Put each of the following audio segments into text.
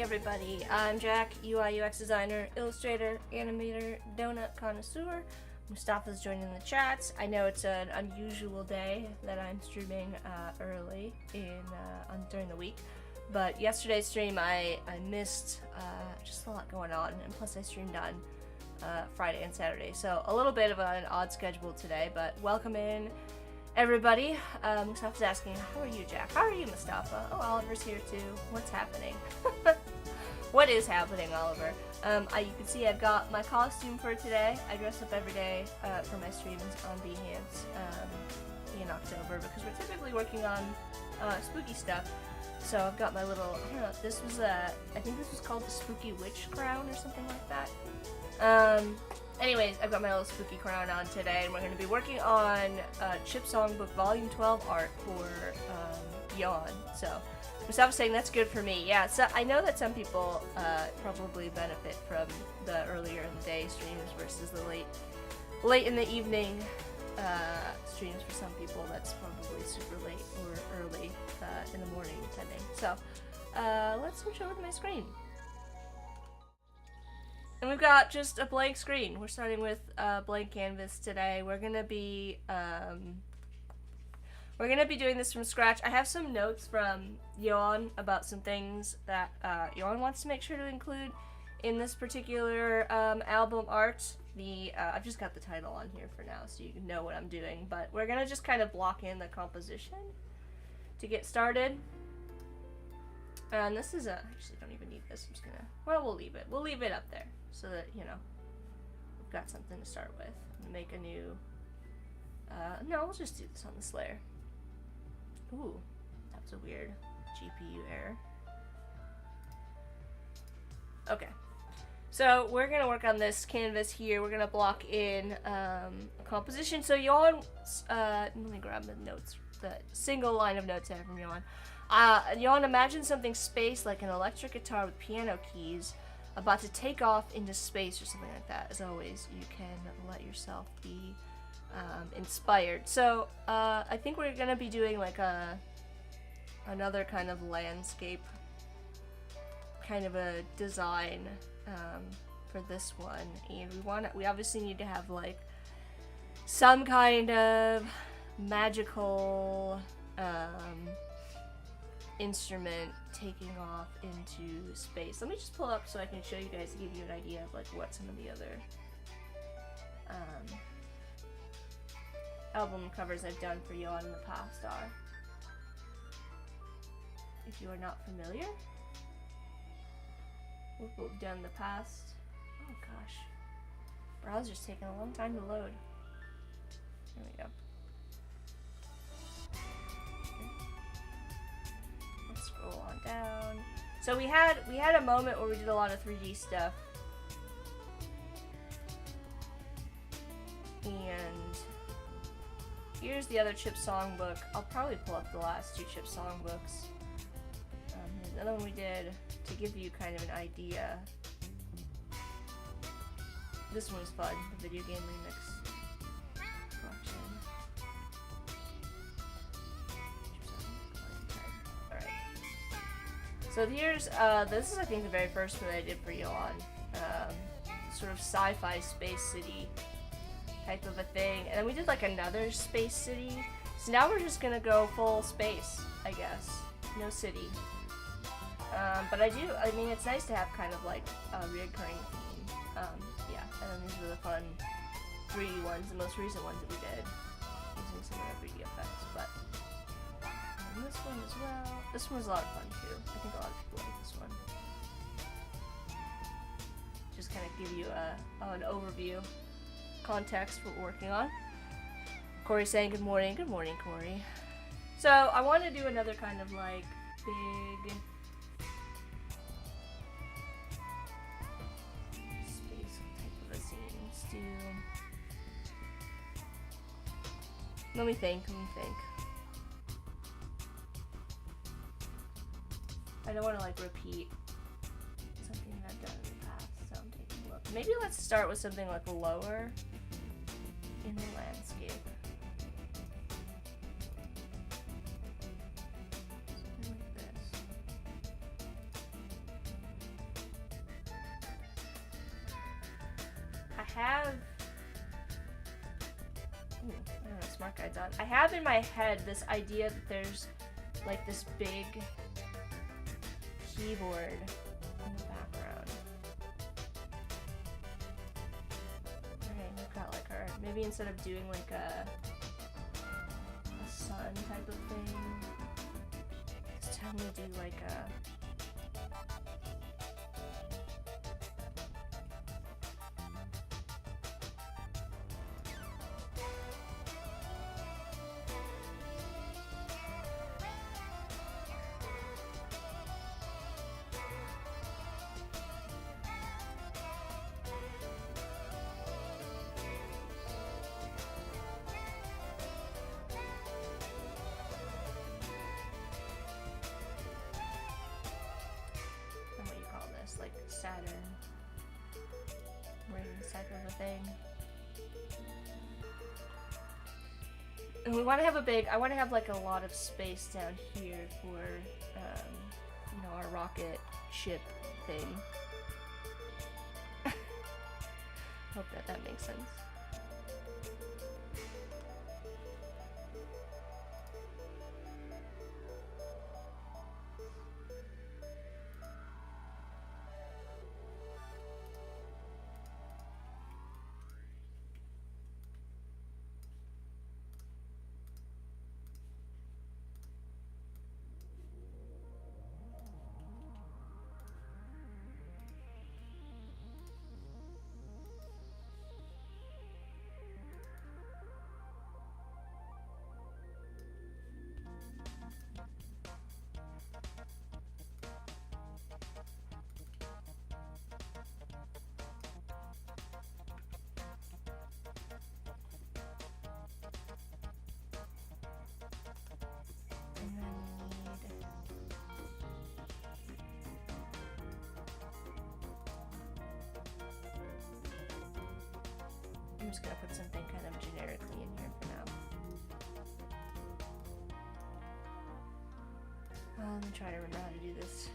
Everybody, I'm Jack, UI UX designer, illustrator, animator, donut connoisseur. Mustafa's joining the chats. I know it's an unusual day that I'm streaming early during the week, but yesterday's stream I missed just a lot going on, and plus I streamed on Friday and Saturday, so a little bit of an odd schedule today. But welcome in, everybody. Mustafa's asking, how are you, Jack? How are you, Mustafa? Oh, Oliver's here too. What's happening? What is happening, Oliver? You can see I've got my costume for today. I dress up every day for my streams on Behance in October because we're typically working on spooky stuff. So I've got my little, I don't know, this was I think this was called the Spooky Witch Crown or something like that. Anyways, I've got my little spooky crown on today, and we're going to be working on Chipsong book volume 12 art for Yoann. So Mustafa's saying that's good for me. Yeah, so I know that some people probably benefit from the earlier in the day streams versus the late in the evening streams. For some people, that's probably super late or early in the morning, depending. So let's switch over to my screen. And we've got just a blank screen. We're starting with a blank canvas today. We're gonna be doing this from scratch. I have some notes from Yoann about some things that Yoann wants to make sure to include in this particular album art. I've just got the title on here for now, so you can know what I'm doing. But we're gonna just kind of block in the composition to get started. And this is I actually don't even need this. I'm just gonna, well, we'll leave it. We'll leave it up there so that, you know, we've got something to start with. Make a new, no, we'll just do this on this layer. Ooh, that was a weird GPU error. Okay, so we're gonna work on this canvas here. We're gonna block in a composition. So Yoann, let me grab the notes, the single line of notes I have from Yoann. Yoann, imagine something space like an electric guitar with piano keys about to take off into space or something like that. As always, you can let yourself be inspired. So I think we're gonna be doing like another kind of landscape kind of a design for this one, and we obviously need to have like some kind of magical instrument taking off into space. Let me just pull up so I can show you guys to give you an idea of like what some of the other album covers I've done for Yoann in the past are. If you are not familiar with what we've done in the past. Oh gosh. Browser's taking a long time to load. There we go. Let's scroll on down. So we had a moment where we did a lot of 3D stuff. And here's the other Chipsong book. I'll probably pull up the last two Chipsong books. Here's another one we did to give you kind of an idea. This one's fun, the video game remix collection. Alright. So here's, this is I think the very first one I did for Yoann. Sort of sci-fi space city type of a thing. And then we did like another space city. So now we're just gonna go full space, I guess. No city. But I mean, it's nice to have kind of like a reoccurring theme. Yeah, and then these were the fun 3D ones, the most recent ones that we did, using some of the 3D effects. But and this one as well. This one was a lot of fun too. I think a lot of people like this one. Just kind of give you an overview, context for what we're working on. Corey's saying good morning. Good morning, Corey. So I want to do another kind of like big space type of a scene. Let's do. Let me think. I don't want to like repeat something that I've done in the past, so I'm taking a look. Maybe let's start with something like lower in the landscape. Something like this. I have. I don't know, smart guide's on. I have in my head this idea that there's like this big keyboard in the background. Alright, we've got like our, maybe instead of doing like a sun type of thing, this time we do like a like Saturn rings type of a thing. And we want to have I want to have like a lot of space down here for, you know, our rocket ship thing. Hope that makes sense. I'm just gonna put something kind of generically in here for now. Let me try to remember how to do this.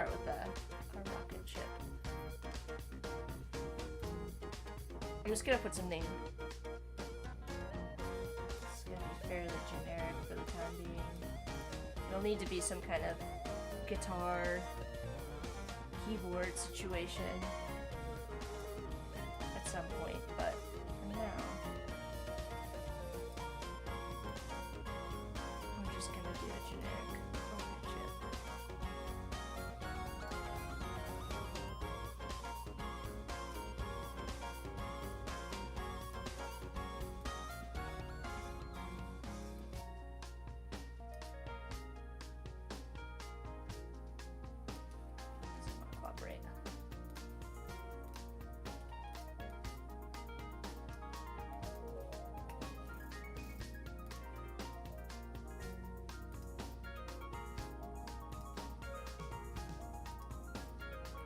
start with a rocket ship. I'm just gonna put something. It's gonna be fairly generic for the time being. It'll need to be some kind of guitar, keyboard situation at some point, but for now, I'm just gonna do a generic rocket ship. Cooperate.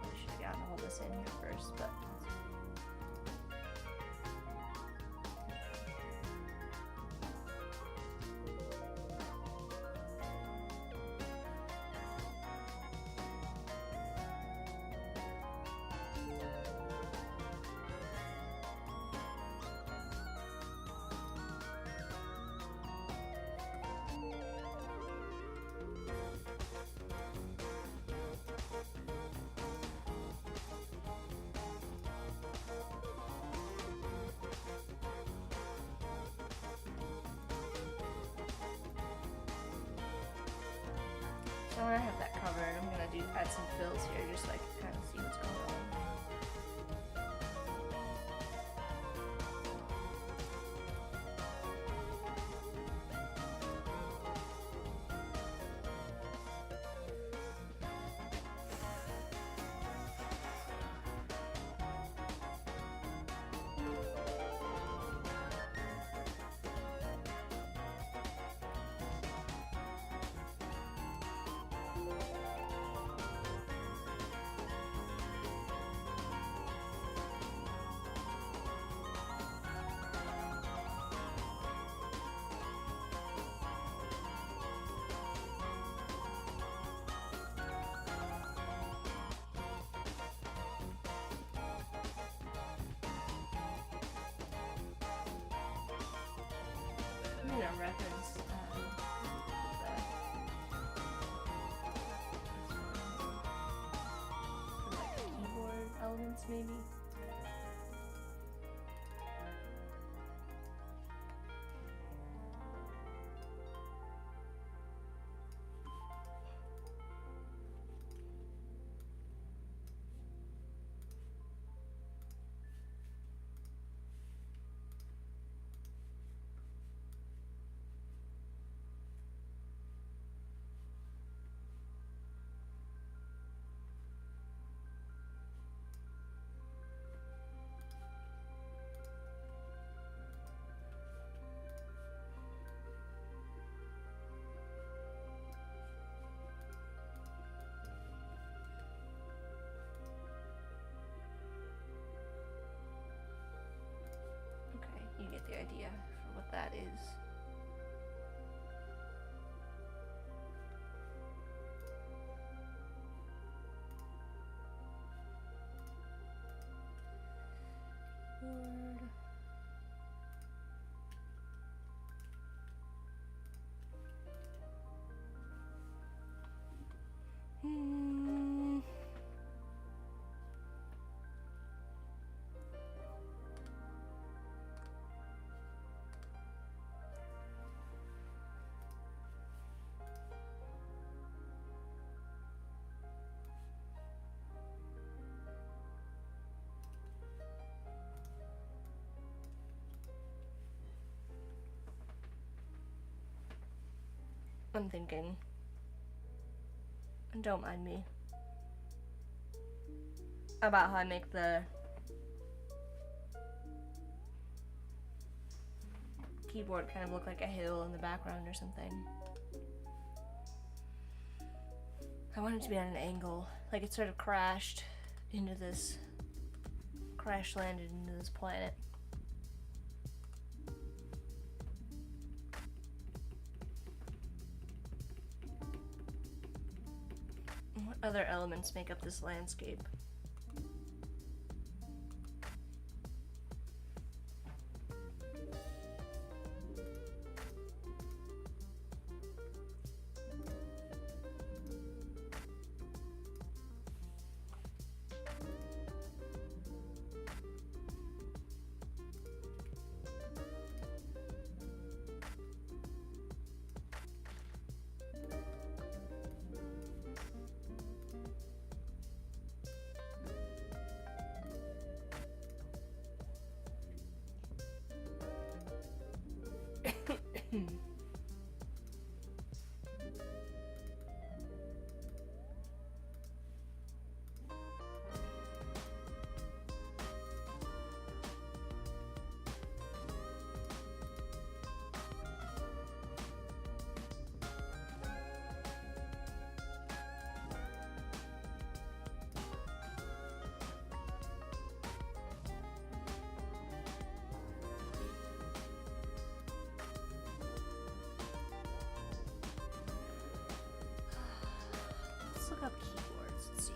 Probably should have gotten all this in here first, but so when I have that covered, I'm gonna add some fills here just so I can kind of see what's going on. I'm gonna reference like keyboard elements maybe. You get the idea for what that is. Word. I'm thinking, and don't mind me, about how I make the keyboard kind of look like a hill in the background or something. I want it to be on an angle, like it sort of crash landed into this planet. What other elements make up this landscape? Let's look up keyboards and see.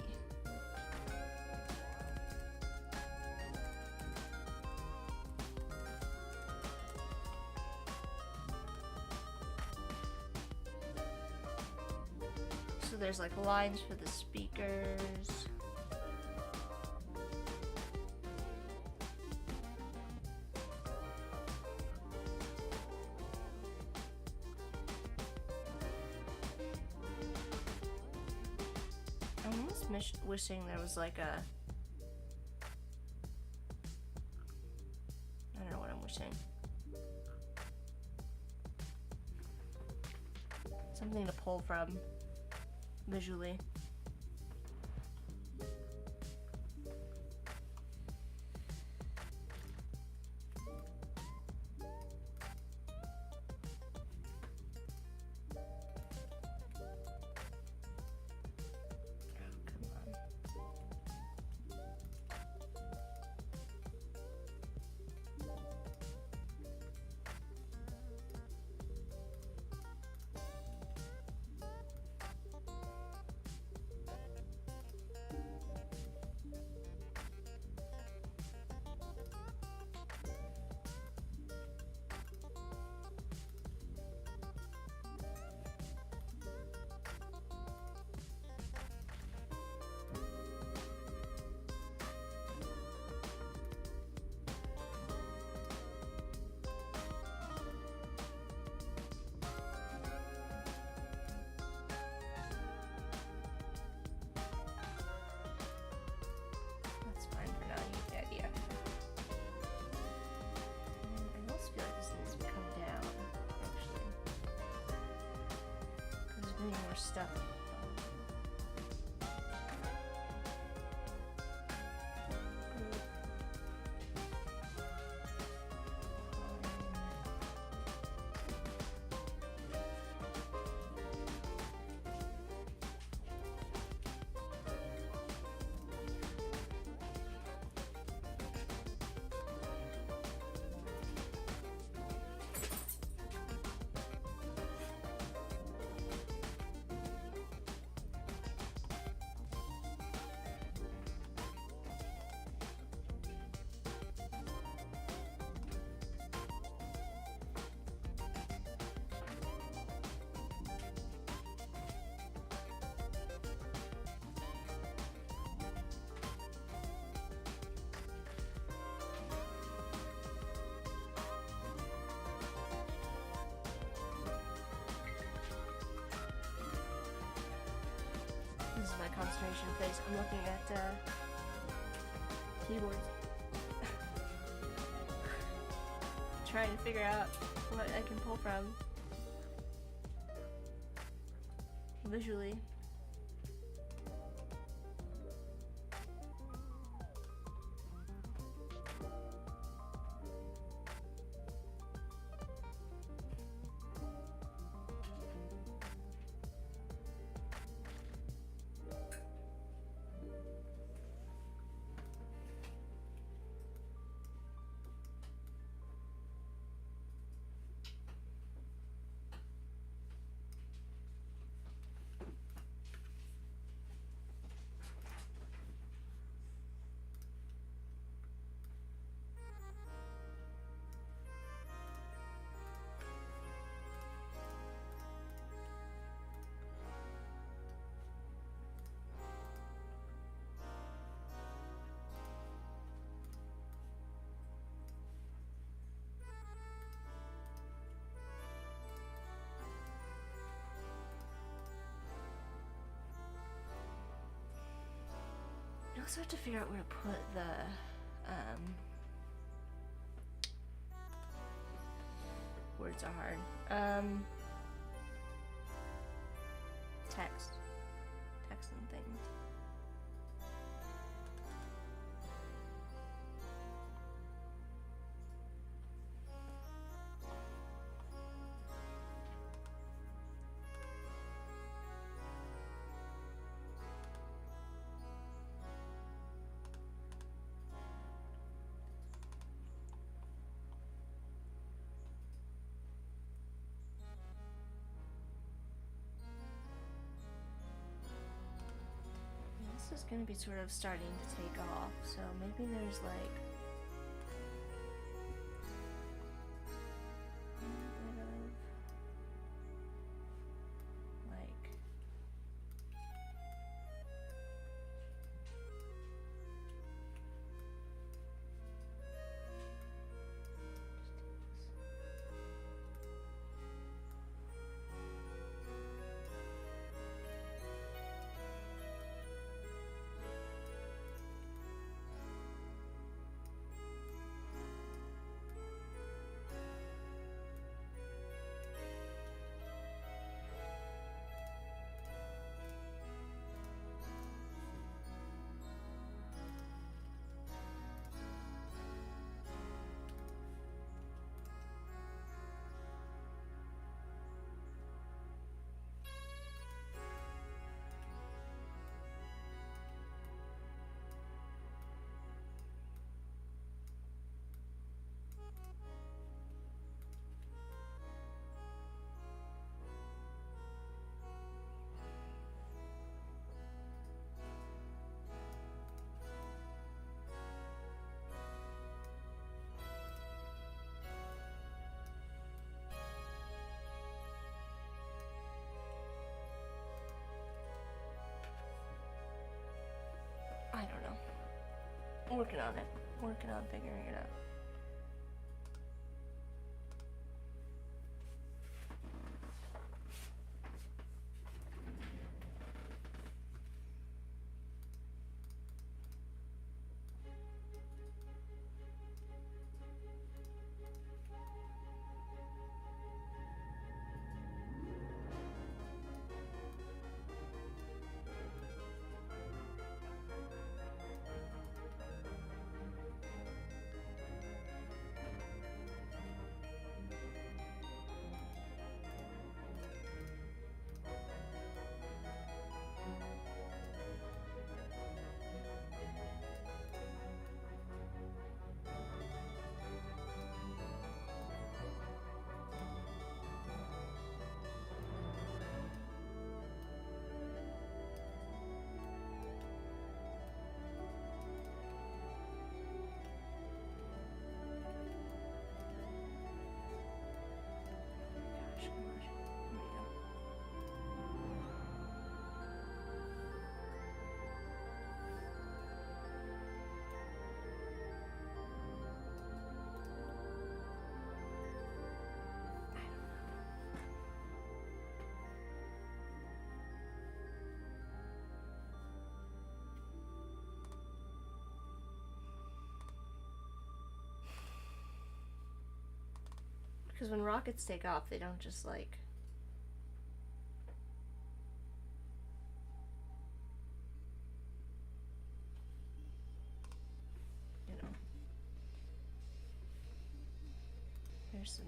So there's like lines for the speakers. I'm almost wishing there was like a... I don't know what I'm wishing. Something to pull from visually. More stuff. This is my concentration phase. I'm looking at keyboards. Trying to figure out what I can pull from visually. also have to figure out where to put the words are hard. Text and things. This is going to be sort of starting to take off, so maybe there's like a little bit of like I don't know. Working on it. Working on figuring it out. Because when rockets take off, they don't just like... You know. There's some...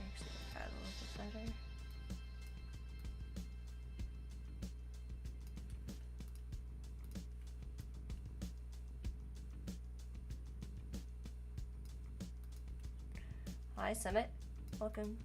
Actually, I got a little bit better. Hi, Summit. Welcome.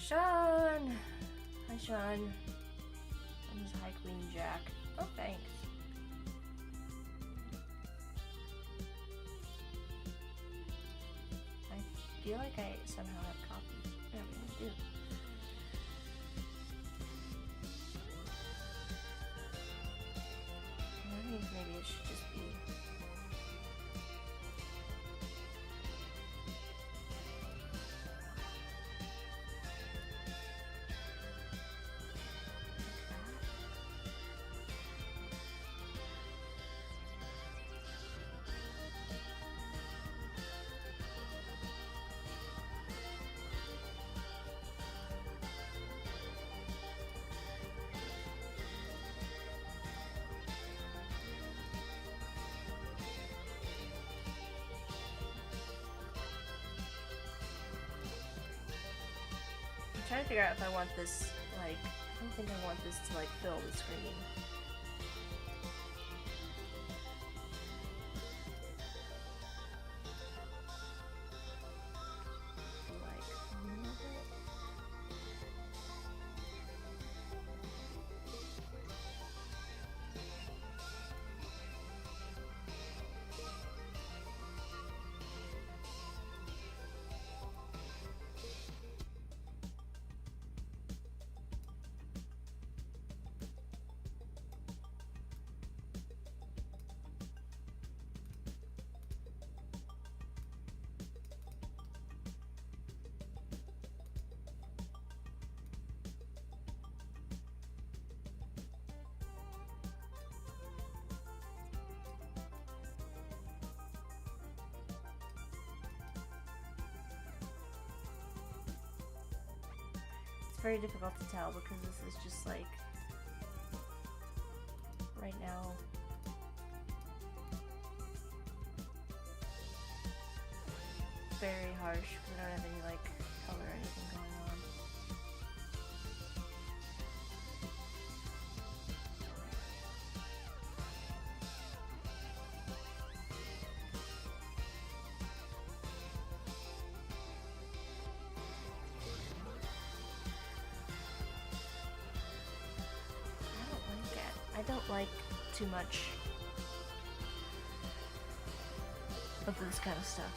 Sean! Hi, Sean. This is High Queen Jack. Oh, thanks. I feel like I somehow have copies. Yeah, I do. I think maybe it should just be. I'm trying to figure out if I want this, like, I don't think I want this to, like, fill the screen. Very difficult to tell because this is just like right now very harsh because I don't have any like color or anything going on. I don't like too much of this kind of stuff.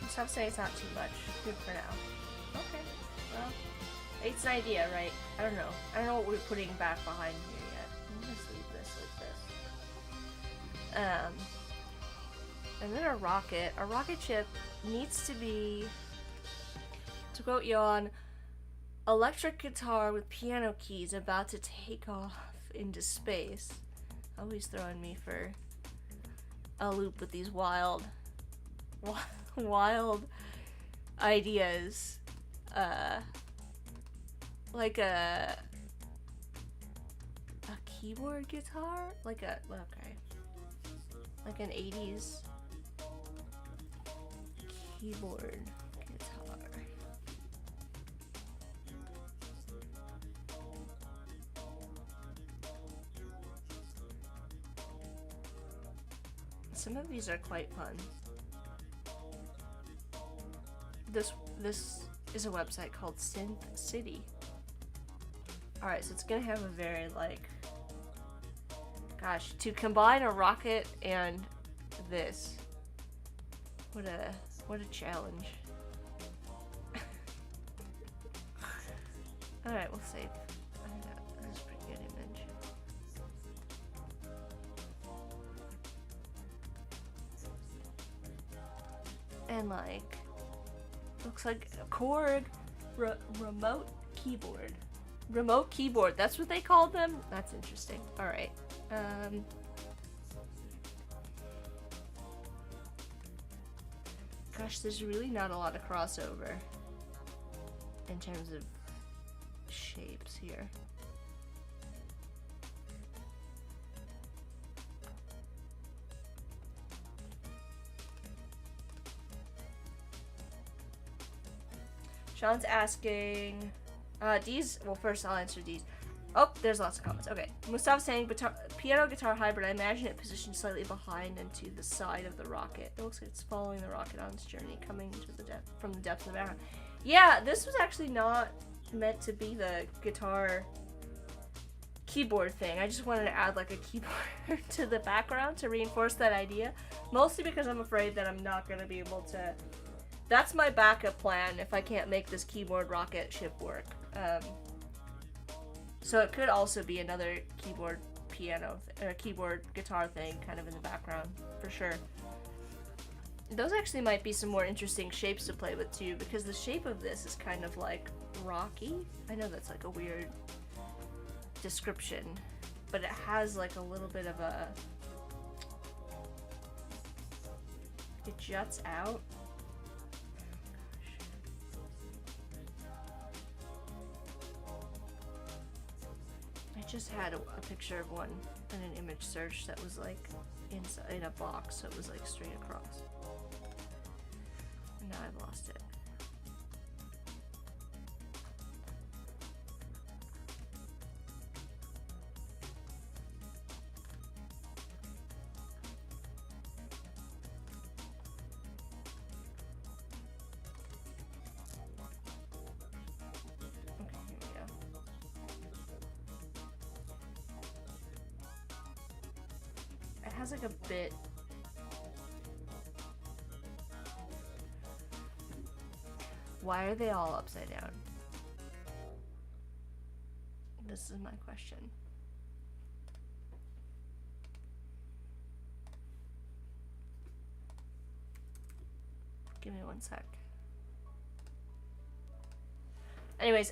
Stop saying it's not too much. Good for now. Okay. Well, it's an idea, right? I don't know. I don't know what we're putting back behind here yet. I'm gonna just leave this like this. And then a rocket. A rocket ship needs to be, to quote Yoann, electric guitar with piano keys about to take off into space. Always throwing me for a loop with these wild ideas. Like a keyboard guitar? Like an 80s keyboard guitar. Some of these are quite fun. This is a website called Synth City. Alright, so it's gonna have a very, like, gosh, to combine a rocket and this. What a challenge. Alright, we'll save. That's a pretty good image. And, like, looks like a chord remote keyboard. Remote keyboard. That's what they called them? That's interesting. Alright. Gosh, there's really not a lot of crossover in terms of shapes here. Sean's asking, D's, well first I'll answer D's. Oh, there's lots of comments. Okay. Mustafa's saying, piano-guitar hybrid, I imagine it positioned slightly behind and to the side of the rocket. It looks like it's following the rocket on its journey, coming to the from the depths of the background. Yeah, this was actually not meant to be the guitar keyboard thing. I just wanted to add like a keyboard to the background to reinforce that idea. Mostly because I'm afraid that I'm not going to be able to... That's my backup plan if I can't make this keyboard rocket ship work. So it could also be another keyboard piano or keyboard guitar thing kind of in the background for sure. Those actually might be some more interesting shapes to play with too, because the shape of this is kind of like rocky. I know that's like a weird description, but it has like a little bit of a... It juts out. I just had a picture of one in an image search that was like inside a box, so it was like straight across. And now I've lost it. Has like a bit. Why are they all upside down? This is my question. Give me one sec. Anyways,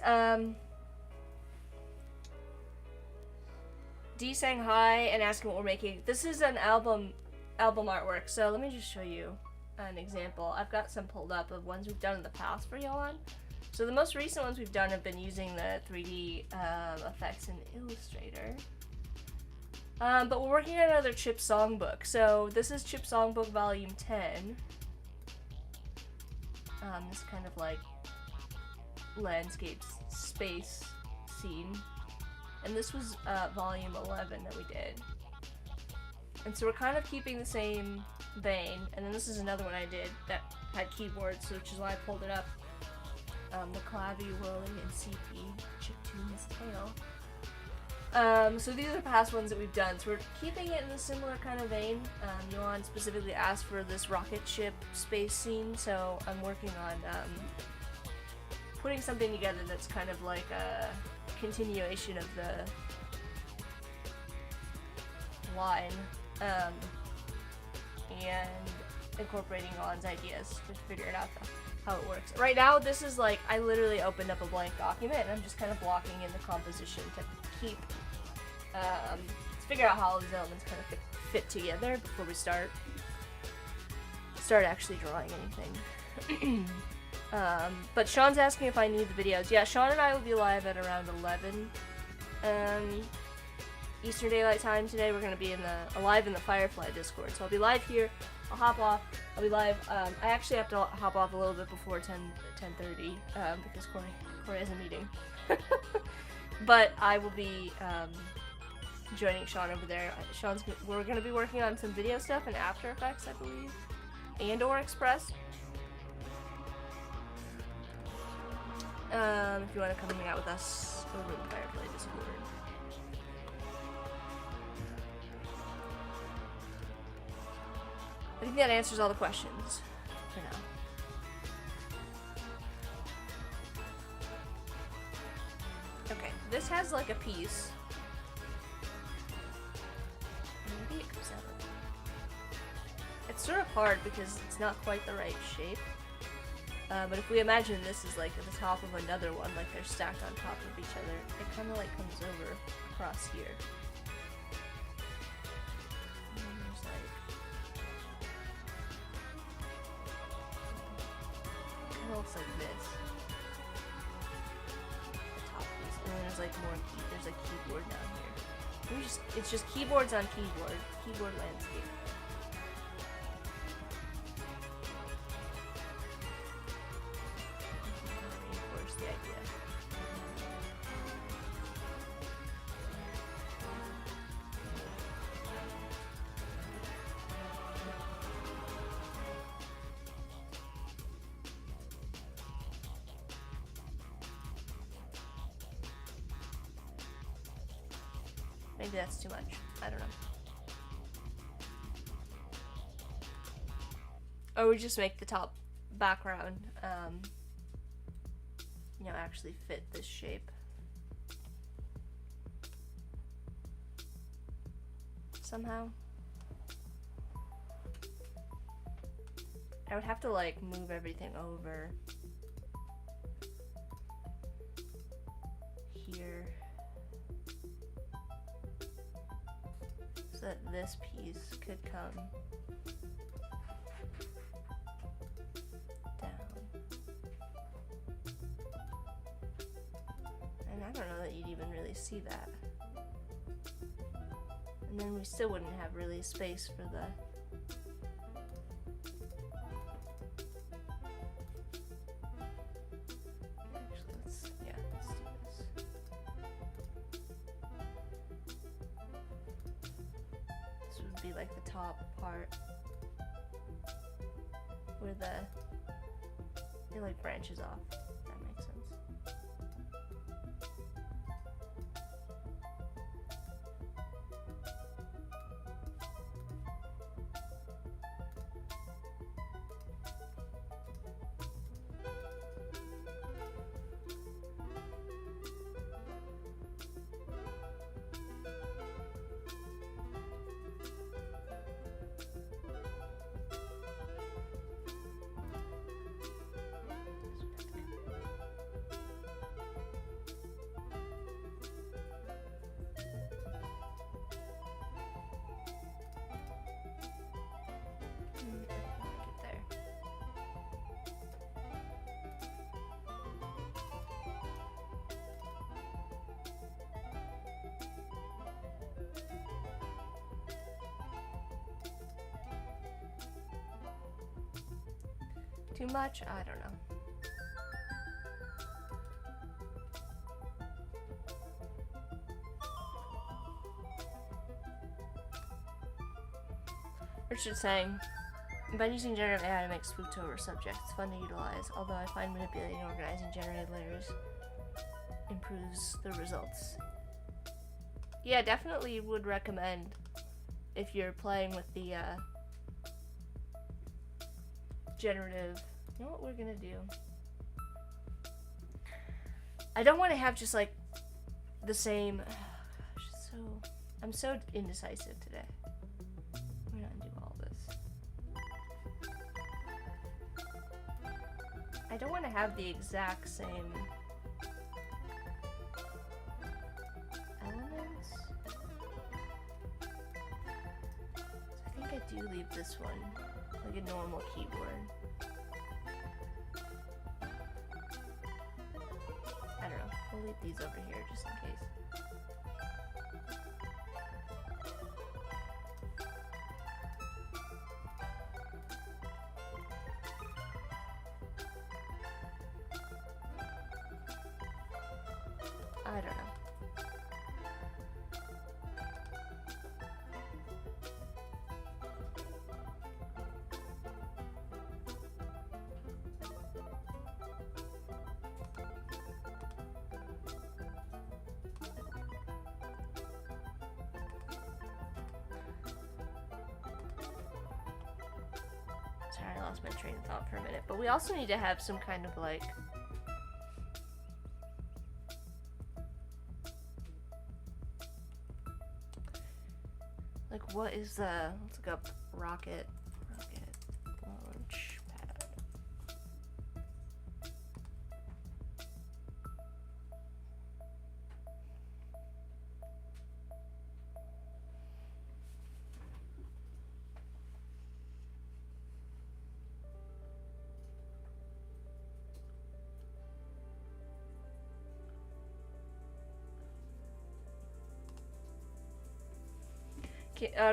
D saying hi and asking what we're making. This is an album artwork, so let me just show you an example. I've got some pulled up of ones we've done in the past for Yoann. So the most recent ones we've done have been using the 3D effects in Illustrator. But we're working on another Chipsong book. So this is Chipsong book volume 10. This kind of like landscape space scene. And this was volume 11 that we did. And so we're kind of keeping the same vein. And then this is another one I did that had keyboards, which is why I pulled it up. The clavy whirling in CP, chiptune's tail. So these are the past ones that we've done. So we're keeping it in a similar kind of vein. Yoann specifically asked for this rocket ship space scene, so I'm working on putting something together that's kind of like a continuation of the line, and incorporating Yoann's ideas to figure it out how it works. Right now, this is like, I literally opened up a blank document and I'm just kind of blocking in the composition to keep, to figure out how all these elements kind of fit together before we start actually drawing anything. But Sean's asking if I need the videos. Yeah, Sean and I will be live at around 11 Eastern Daylight Time today. We're going to be live in the Firefly Discord. So I'll be live here. I'll hop off. I'll be live. I actually have to hop off a little bit before 10:30 because Corey has a meeting. But I will be joining Sean over there. We're going to be working on some video stuff in After Effects, I believe, and/or Express. If you want to come hang out with us over the Firefly Discord. I think that answers all the questions for now. Okay, this has like a piece. Maybe it comes out. It's sort of hard because it's not quite the right shape. But if we imagine this is like at the top of another one, like they're stacked on top of each other, it kind of like comes over across here. And then there's like, it kind of looks like this. The top piece. And then there's like more, there's like keyboard down here. It's just keyboards on keyboard landscape. Reinforce the idea. Maybe that's too much. I don't know. Or we just make the top background, you know, actually fit this shape. Somehow. I would have to like move everything over here. So that this piece could come down. And I don't know that you'd even really see that. And then we still wouldn't have really space for the let's do this. This would be like the top part where it like branches off. That makes sense. Too much? I don't know. Richard's saying, by using generative AI to make Spooktober subjects fun to utilize, although I find manipulating and organizing generated layers improves the results. Yeah, definitely would recommend if you're playing with the generative. You know what we're gonna do? I don't want to have just like the same. Oh gosh, I'm so indecisive today. We're gonna undo all this. I don't want to have the exact same elements. So I think I do leave this one like a normal keyboard. I don't know. We'll leave these over here just in case. I don't know. Sorry, I lost my train of thought for a minute. But we also need to have some kind of like what is the, let's look up rocket launch pad.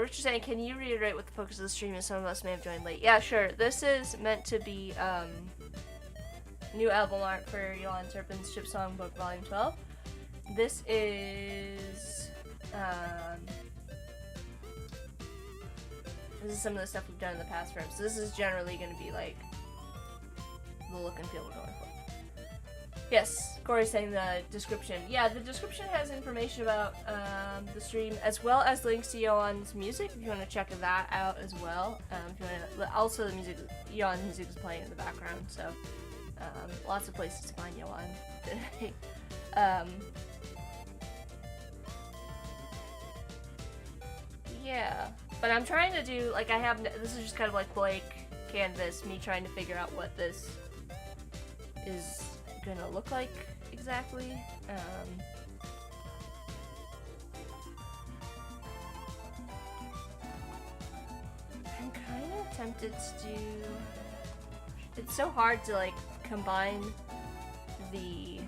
Richard saying, can you reiterate what the focus of the stream is? Some of us may have joined late. Yeah, sure. This is meant to be new album art for Yoann Turpin's Chipsong book volume 12. This is some of the stuff we've done in the past for him. So this is generally going to be like the look and feel we're going for. Yes, Corey's saying the description. Yeah, the description has information about the stream as well as links to Yoann's music if you want to check that out as well. If you want to, also the music, Yoann's music is playing in the background, so lots of places to find Yoann today. Yeah, but I'm trying to do, like, this is just kind of like blank canvas, me trying to figure out what this is gonna look like exactly. I'm kind of tempted to do, it's so hard to like combine the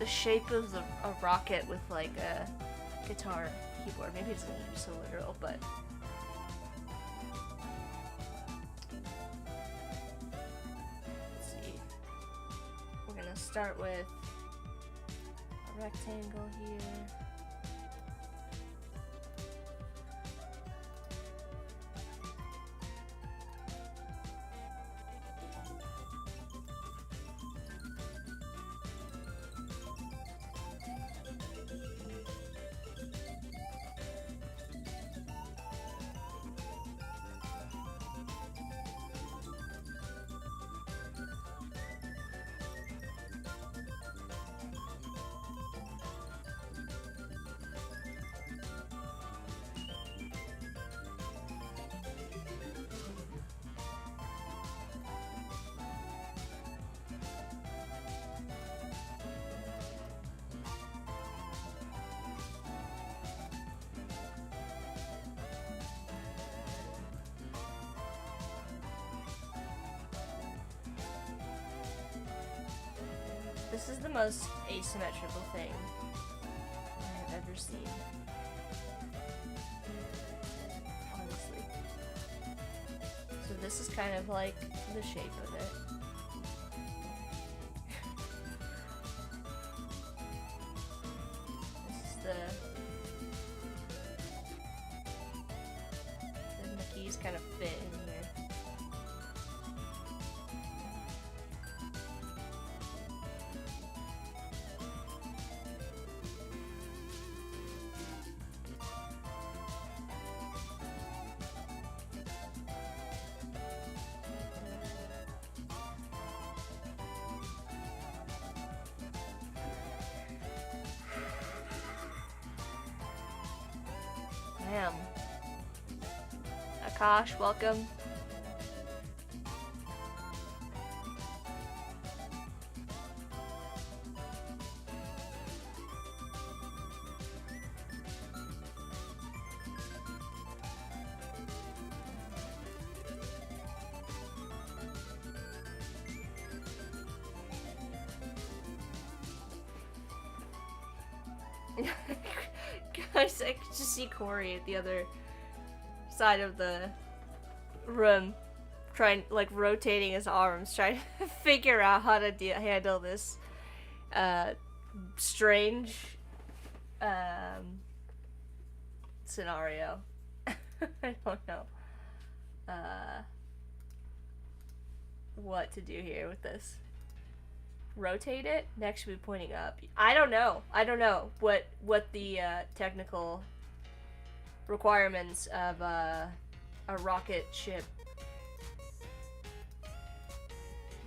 shape of a rocket with like a guitar keyboard. Maybe it's not so literal, but let's see. We're gonna start with a rectangle here. This is the most asymmetrical thing I have ever seen. Honestly. So this is kind of like the shape of it. This is the keys kind of fit in here. Damn. Akash, welcome. Guys, I could just see Corey at the other side of the room, rotating his arms, trying to figure out how to handle this strange scenario. I don't know what to do here with this. Rotate it? Next should be pointing up. I don't know what the technical requirements of a rocket ship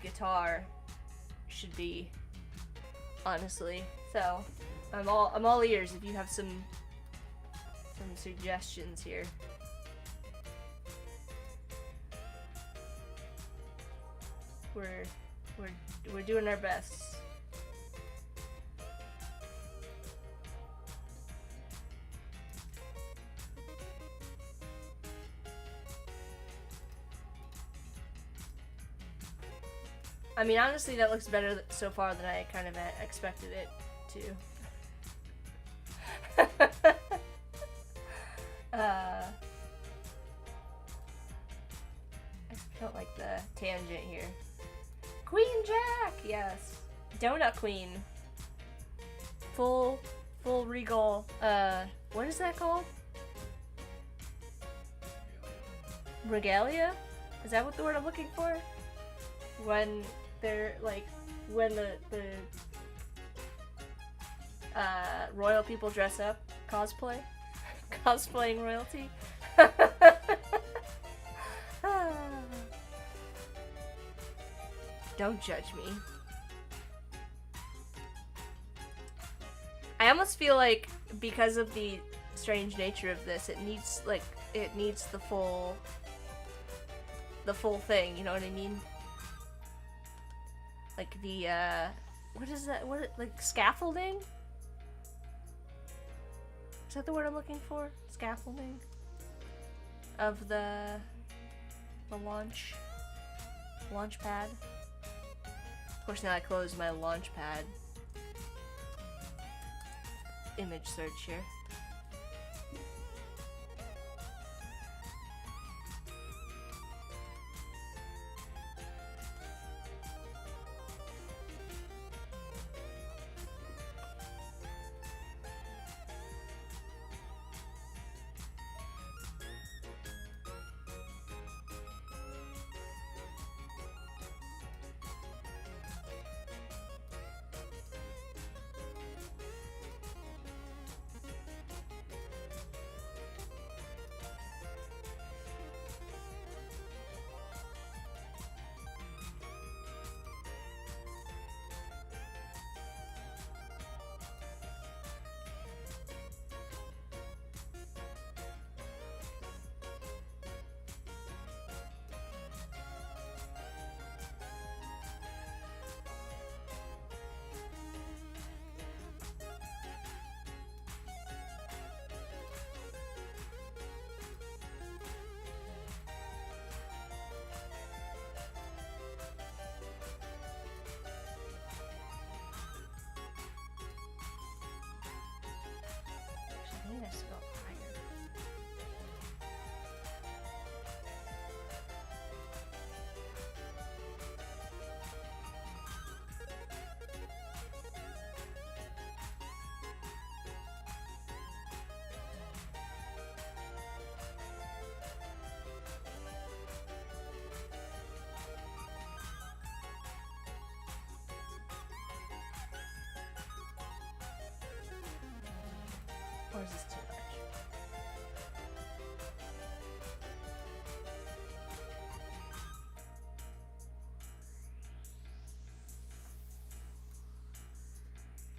guitar should be, honestly. So I'm all ears if you have some suggestions here. We're doing our best. I mean, honestly, that looks better so far than I kind of expected it to. I felt like the tangent here. Queen Jack! Yes. Donut Queen. Full regal, what is that called? Regalia? Is that what the word I'm looking for? When they're, like, when the royal people dress up? Cosplay? Cosplaying royalty? Don't judge me. I almost feel like because of the strange nature of this, it needs the full thing, you know what I mean? Like the what is that? Like scaffolding? Is that the word I'm looking for? Scaffolding of the launch pad. Of course, now I close my launch pad image search here. Or is this too much?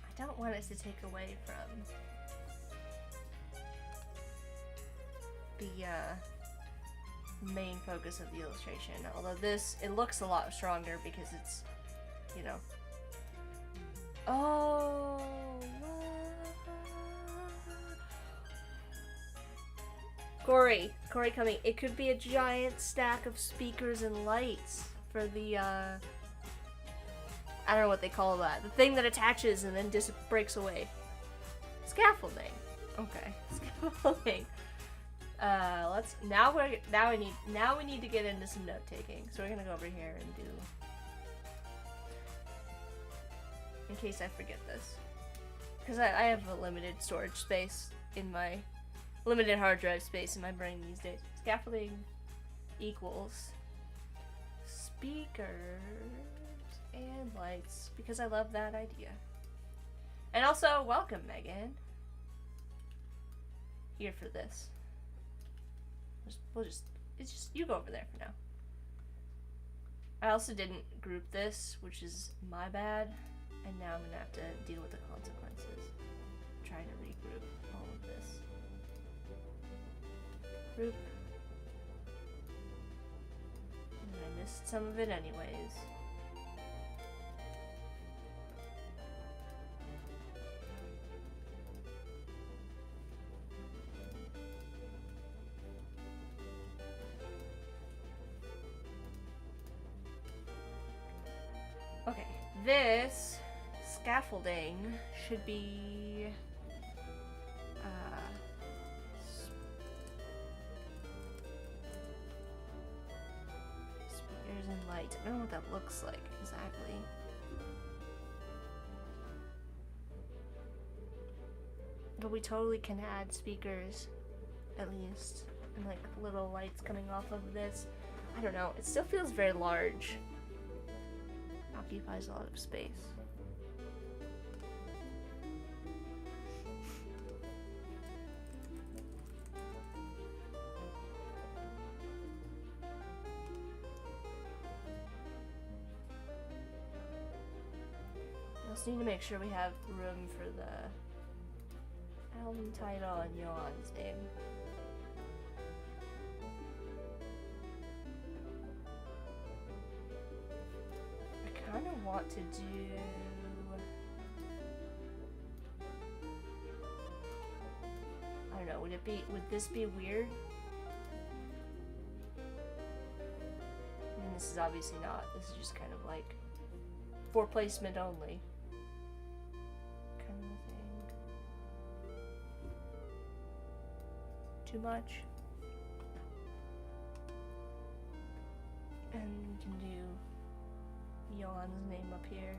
I don't want it to take away from the main focus of the illustration. Although this, it looks a lot stronger because it's, you know. Oh, Corey coming. It could be a giant stack of speakers and lights for the, I don't know what they call that. The thing that attaches and then just breaks away. Scaffolding. Okay, scaffolding. Now we need to get into some note taking. So we're gonna go over here and do, in case I forget this, because I have a limited storage space in my limited hard drive space in my brain these days. Scaffolding equals speakers and lights, because I love that idea. And also, welcome, Megan. Here for this. It's just, you go over there for now. I also didn't group this, which is my bad, and now I'm gonna have to deal with the consequences. I'm trying to regroup all of this. Group. And I missed some of it anyways. Okay, this scaffolding should be lights. I don't know what that looks like exactly. But we totally can add speakers, at least, and like little lights coming off of this. I don't know, it still feels very large. Occupies a lot of space. We also need to make sure we have room for the album title and Yoann's name. I kind of want to do... I don't know, would this be weird? I mean, this is obviously not. This is just kind of like for placement only. Kind of thing. Too much? And we can do Yoann's name up here.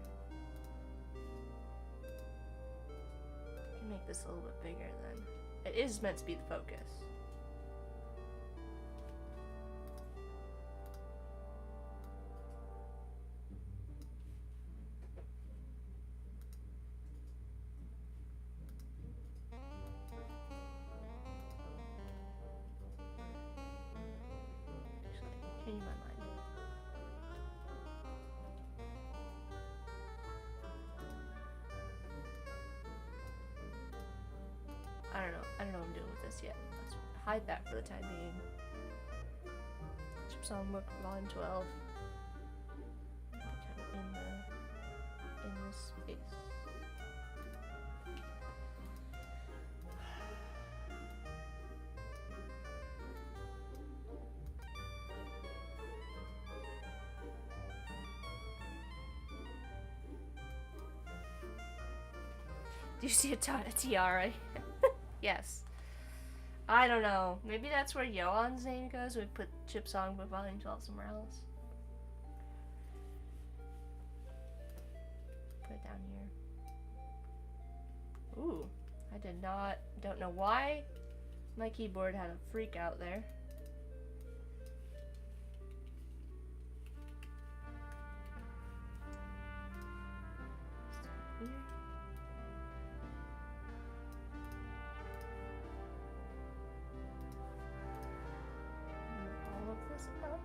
We can make this a little bit bigger then. It is meant to be the focus. Actually, change my mind. I don't know what I'm doing with this yet. Let's hide that for the time being. Chipsong book, volume 12. Kind of in this space. Do you see a tiara? Yes. I don't know. Maybe that's where Yoann's name goes. We put Chipsong book volume 12 somewhere else. Put it down here. Ooh. I don't know why my keyboard had a freak out there. Here. All of this up.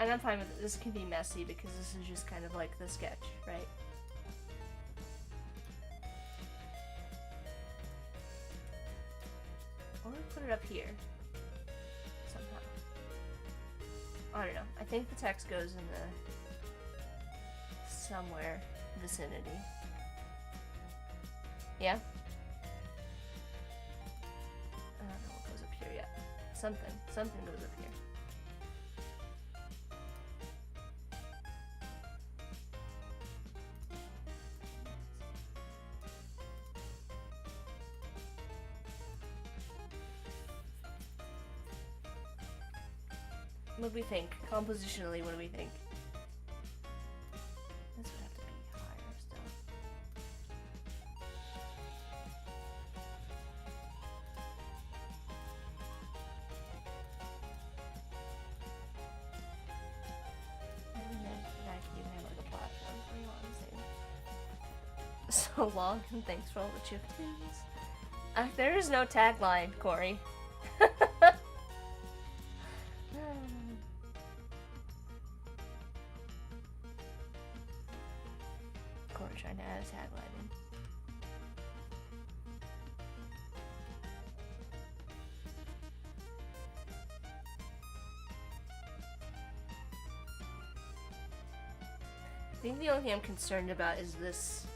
And I'm fine with it. This can be messy because this is just kind of like the sketch, right? Or put it up here. Somehow. I don't know. I think the text goes in the somewhere vicinity. Yeah? I don't know what goes up here yet. Something goes up here. What do we think? Compositionally, what do we think? This would have to be higher still. And then I can even have like a platform for you on the same. So long, and thanks for all the chip tunes. There is no tagline, Corey. Trying to add a tagline in. think the only thing I'm concerned about is this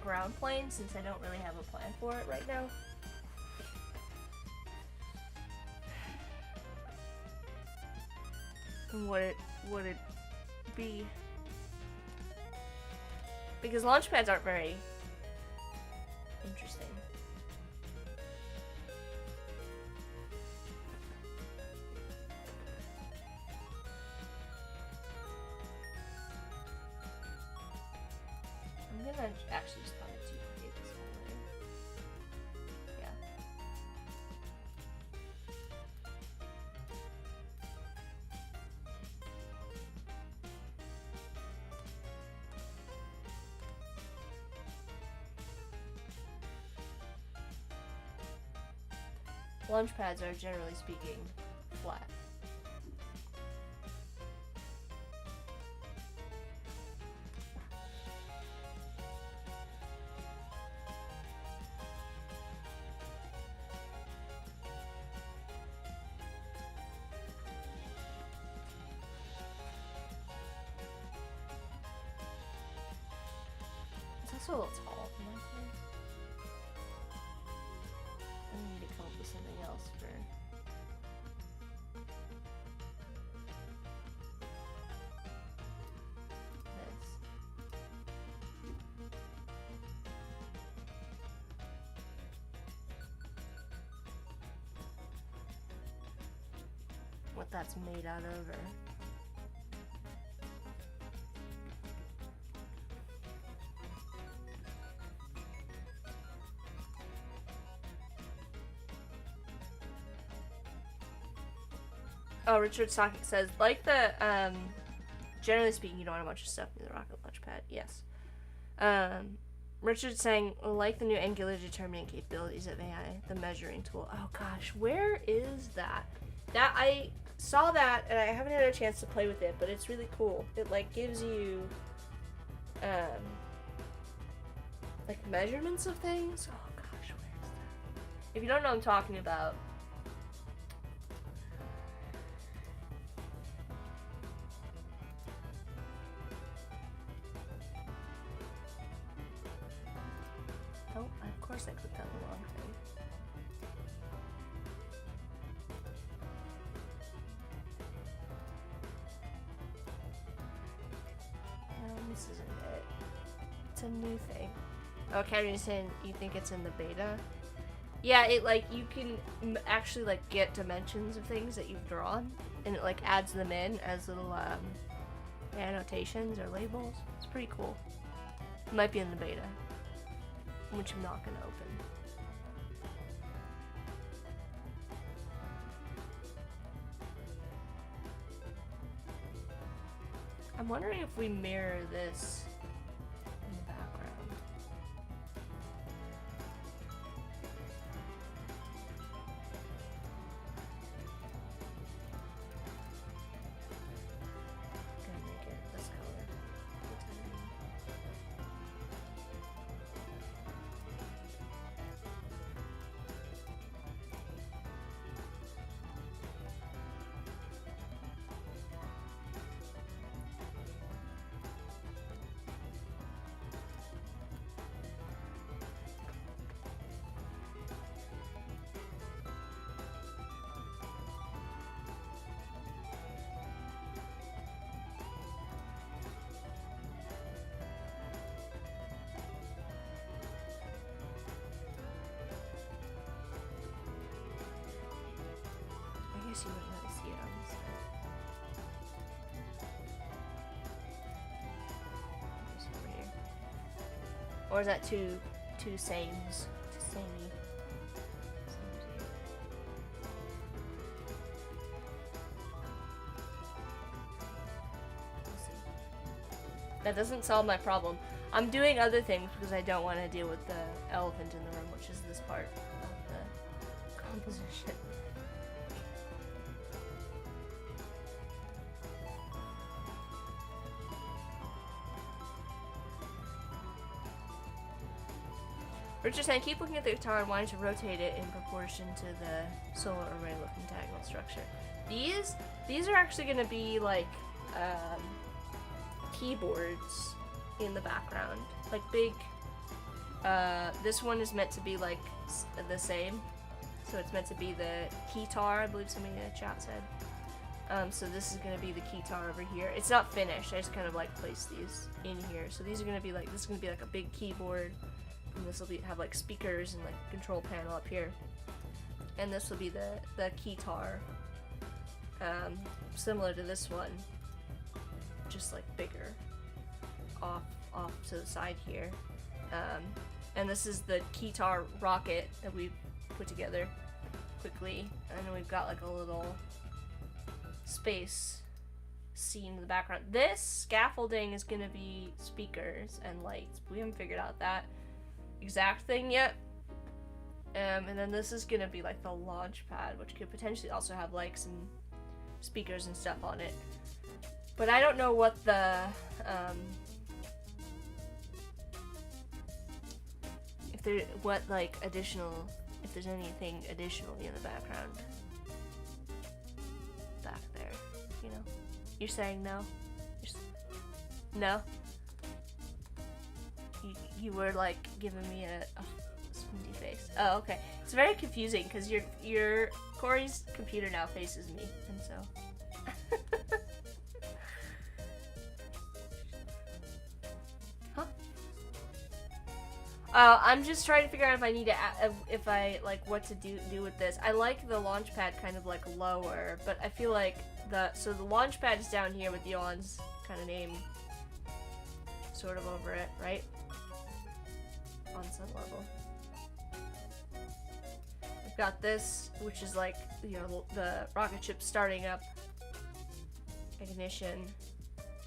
ground plane, since I don't really have a plan for it right now. And would it be? Because launch pads aren't very interesting. I'm gonna actually just probably duplicate this one later. Yeah. Launch pads are, generally speaking, flat. It's also a little tall for my thing. I need to come up with something else for... this. What that's made out of, or... Oh, Richard Socket says, like the, generally speaking, you don't want a bunch of stuff in the rocket launch pad. Yes. Richard's saying, like the new angular determining capabilities of AI, the measuring tool. Oh gosh, where is that? I saw that, and I haven't had a chance to play with it, but it's really cool. It, like, gives you, like, measurements of things. Oh gosh, where is that? If you don't know what I'm talking about, oh, of course I clicked on the wrong thing. No, this isn't it. It's a new thing. Okay, you're saying you think it's in the beta? Yeah, it, like, you can actually, like, get dimensions of things that you've drawn, and it, like, adds them in as little, annotations or labels. It's pretty cool. It might be in the beta, which I'm not gonna open. I'm wondering if we mirror this in the background. I'm gonna make it this color. I guess you wouldn't really see it on this side. Just over here. Or is that two sames? Samey. That doesn't solve my problem. I'm doing other things because I don't want to deal with the elephant in the room, which is this part of the composition. Richard saying, keep looking at the guitar and wanting to rotate it in proportion to the solar array looking diagonal structure. These are actually going to be like keyboards in the background. Like big, this one is meant to be like the same. So it's meant to be the keytar, I believe somebody in the chat said. So this is gonna be the keytar over here. It's not finished, I just kind of like placed these in here. So these are gonna be like, this is gonna be like a big keyboard. And this will have like speakers and like a control panel up here. And this will be the keytar. Similar to this one. Just like bigger. Off to the side here. And this is the keytar rocket that we put together quickly. And then we've got like a little space scene in the background. This scaffolding is gonna be speakers and lights. We haven't figured out that exact thing yet. And then this is gonna be like the launch pad, which could potentially also have like some speakers and stuff on it. But I don't know what the if there's anything additionally in the background back there, you know. You're saying no? No? You were like giving me a squinty face. Oh, okay. It's very confusing because your Corey's computer now faces me, and so. Huh? I'm just trying to figure out if I need to what to do with this. I like the launch pad kind of like lower, but I feel like the launch pad is down here with Yoann's kind of name sort of over it, right? On some level. We've got this, which is like, you know, the rocket ship starting up, ignition,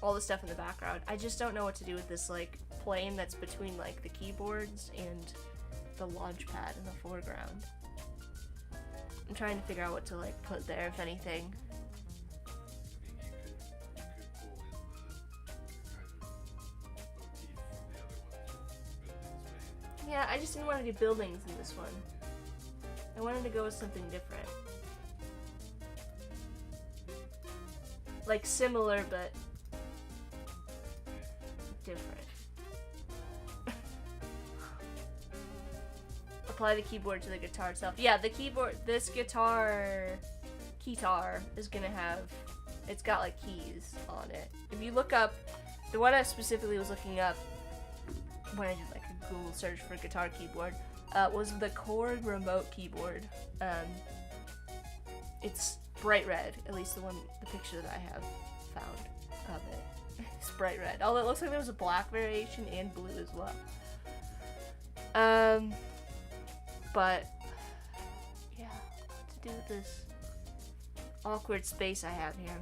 all the stuff in the background. I just don't know what to do with this like plane that's between like the keyboards and the launch pad in the foreground. I'm trying to figure out what to like put there, if anything. Yeah, I just didn't want to do buildings in this one. I wanted to go with something different. Like similar, but different. Apply the keyboard to the guitar itself. Yeah, the keyboard, this keytar is gonna have, it's got like keys on it. If you look up, the one I specifically was looking up when I did like a Google search for guitar keyboard, was the Korg remote keyboard. It's bright red, at least the picture that I have found of it. It's bright red. Although it looks like there was a black variation and blue as well. But yeah, what to do with this awkward space I have here.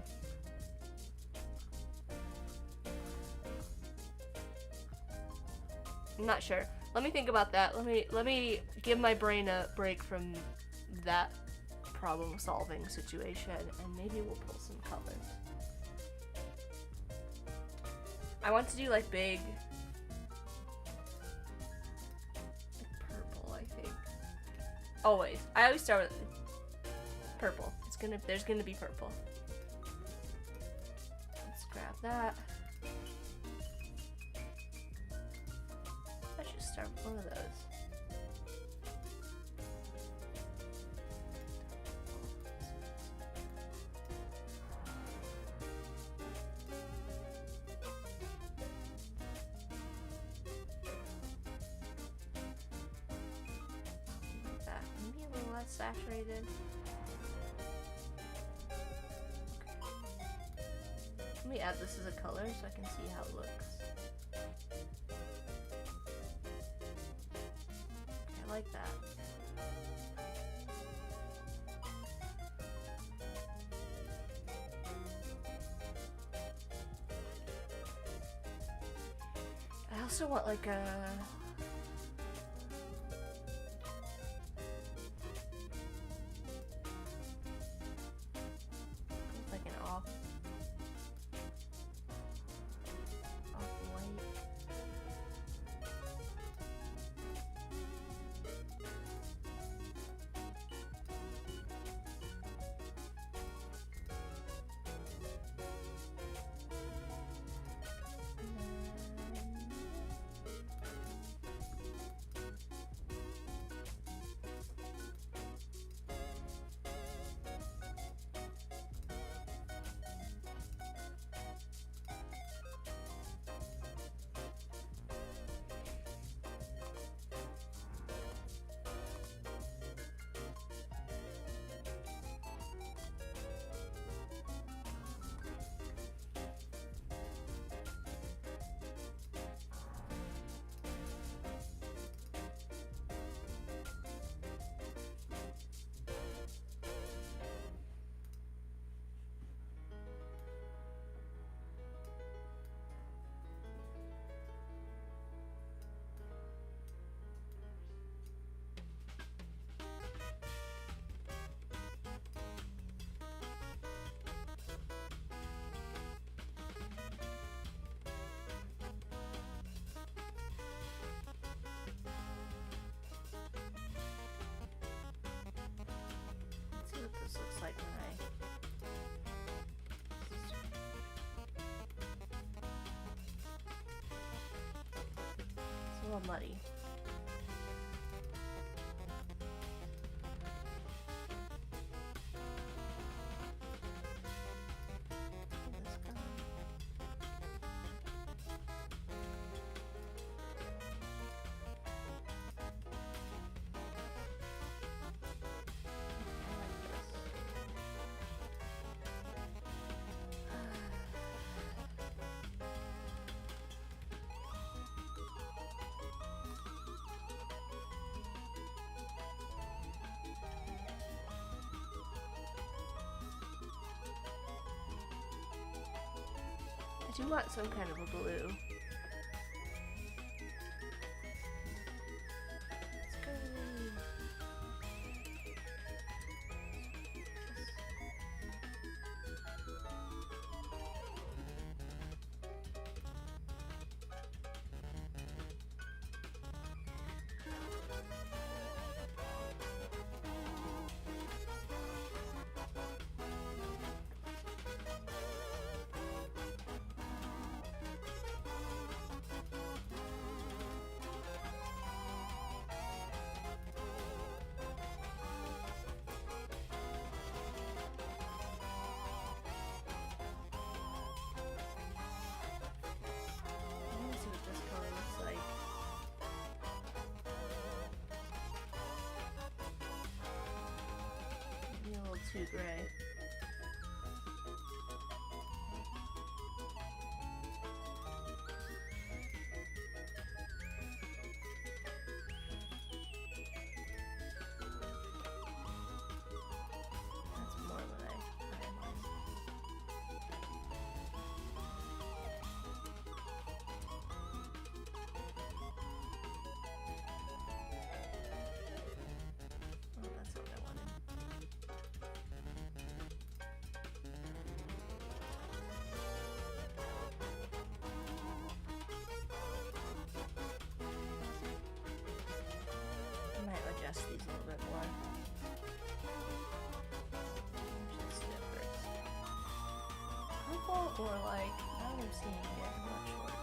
I'm not sure. Let me think about that. Let me give my brain a break from that problem solving situation, and maybe we'll pull some colors. I want to do like big purple, I think. Always. I always start with purple. There's gonna be purple. Let's grab that. I should start with one of those. Maybe a little less saturated. Let me add this as a color so I can see how it looks. I like that. I also want like a little muddy. I do want some kind of a blue. Let's go. Too gray. That's more than I was. Oh, that's not what I wanted. Adjust these a little bit more. Just difference. Purple or like, now I'm seeing here, I'm not sure.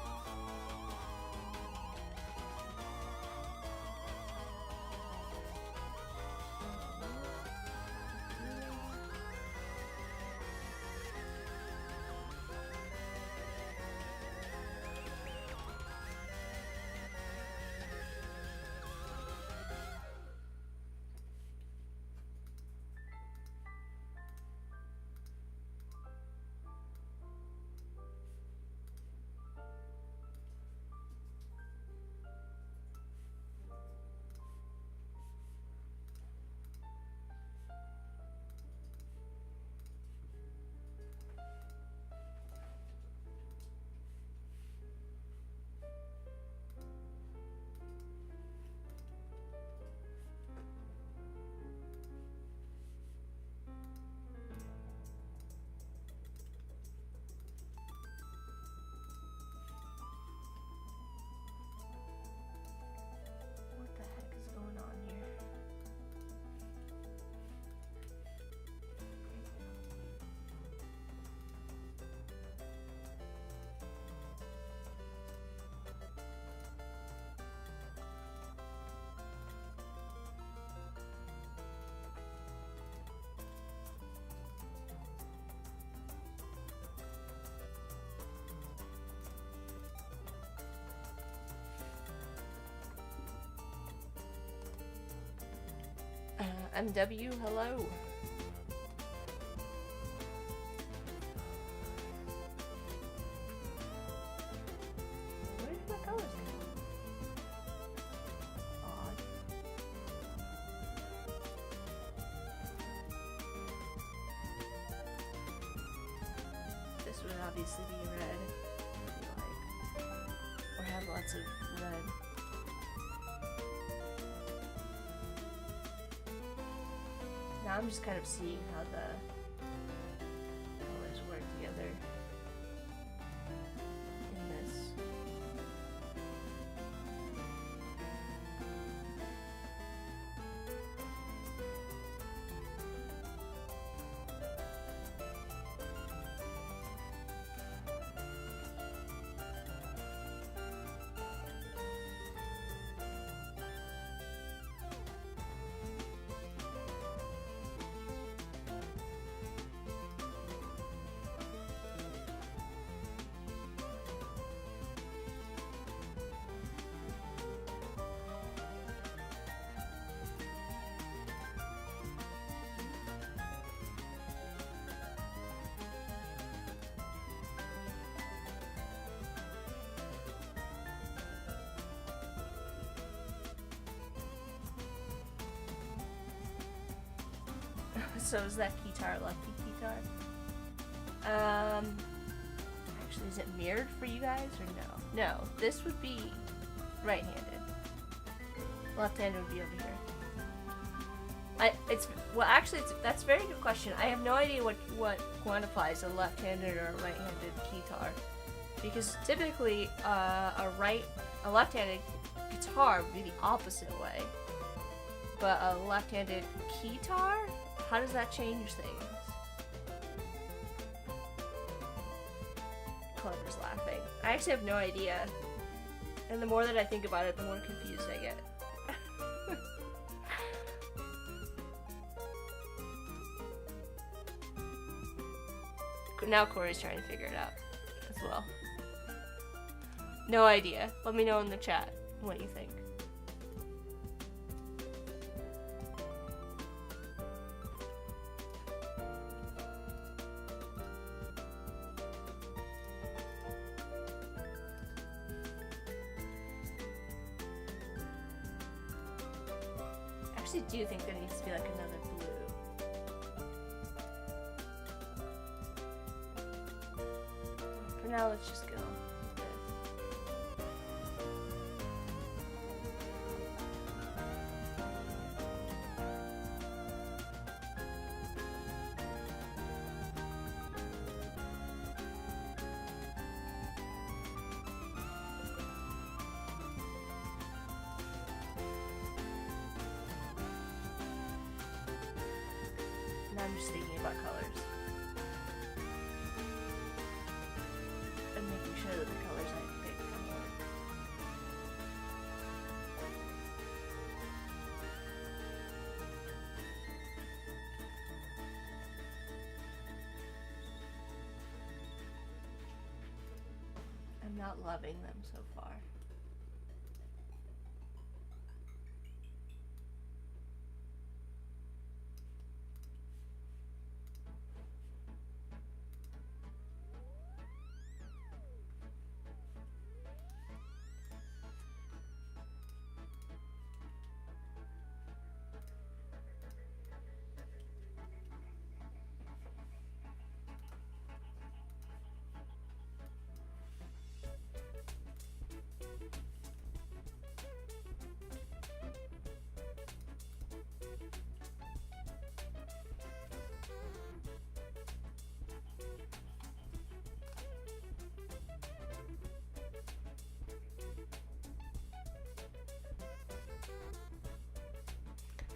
MW, hello. Where did my colors go? Odd. This would obviously be red, I feel like. Or have lots of red. Now I'm just kind of seeing how the colors work together in this. So is that guitar lefty guitar? Actually, is it mirrored for you guys or no? No, this would be right-handed. Left-handed would be over here. That's a very good question. I have no idea what quantifies a left-handed or a right-handed guitar, because typically a left-handed guitar would be the opposite way, but a left-handed guitar, how does that change things? Clever's laughing. I actually have no idea, and the more that I think about it, the more confused I get. Now Corey's trying to figure it out as well. No idea. Let me know in the chat what you think. I actually do think there needs to be like another blue. For now, let's just go with this. Now I'm just thinking about colors. And making sure that the colors I pick work. I'm not loving them so far.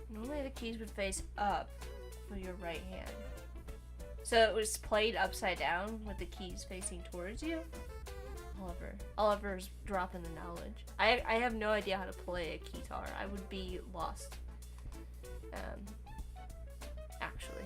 Normally the keys would face up for your right hand. So it was played upside down with the keys facing towards you? Oliver's dropping the knowledge. I have no idea how to play a guitar. I would be lost. Actually.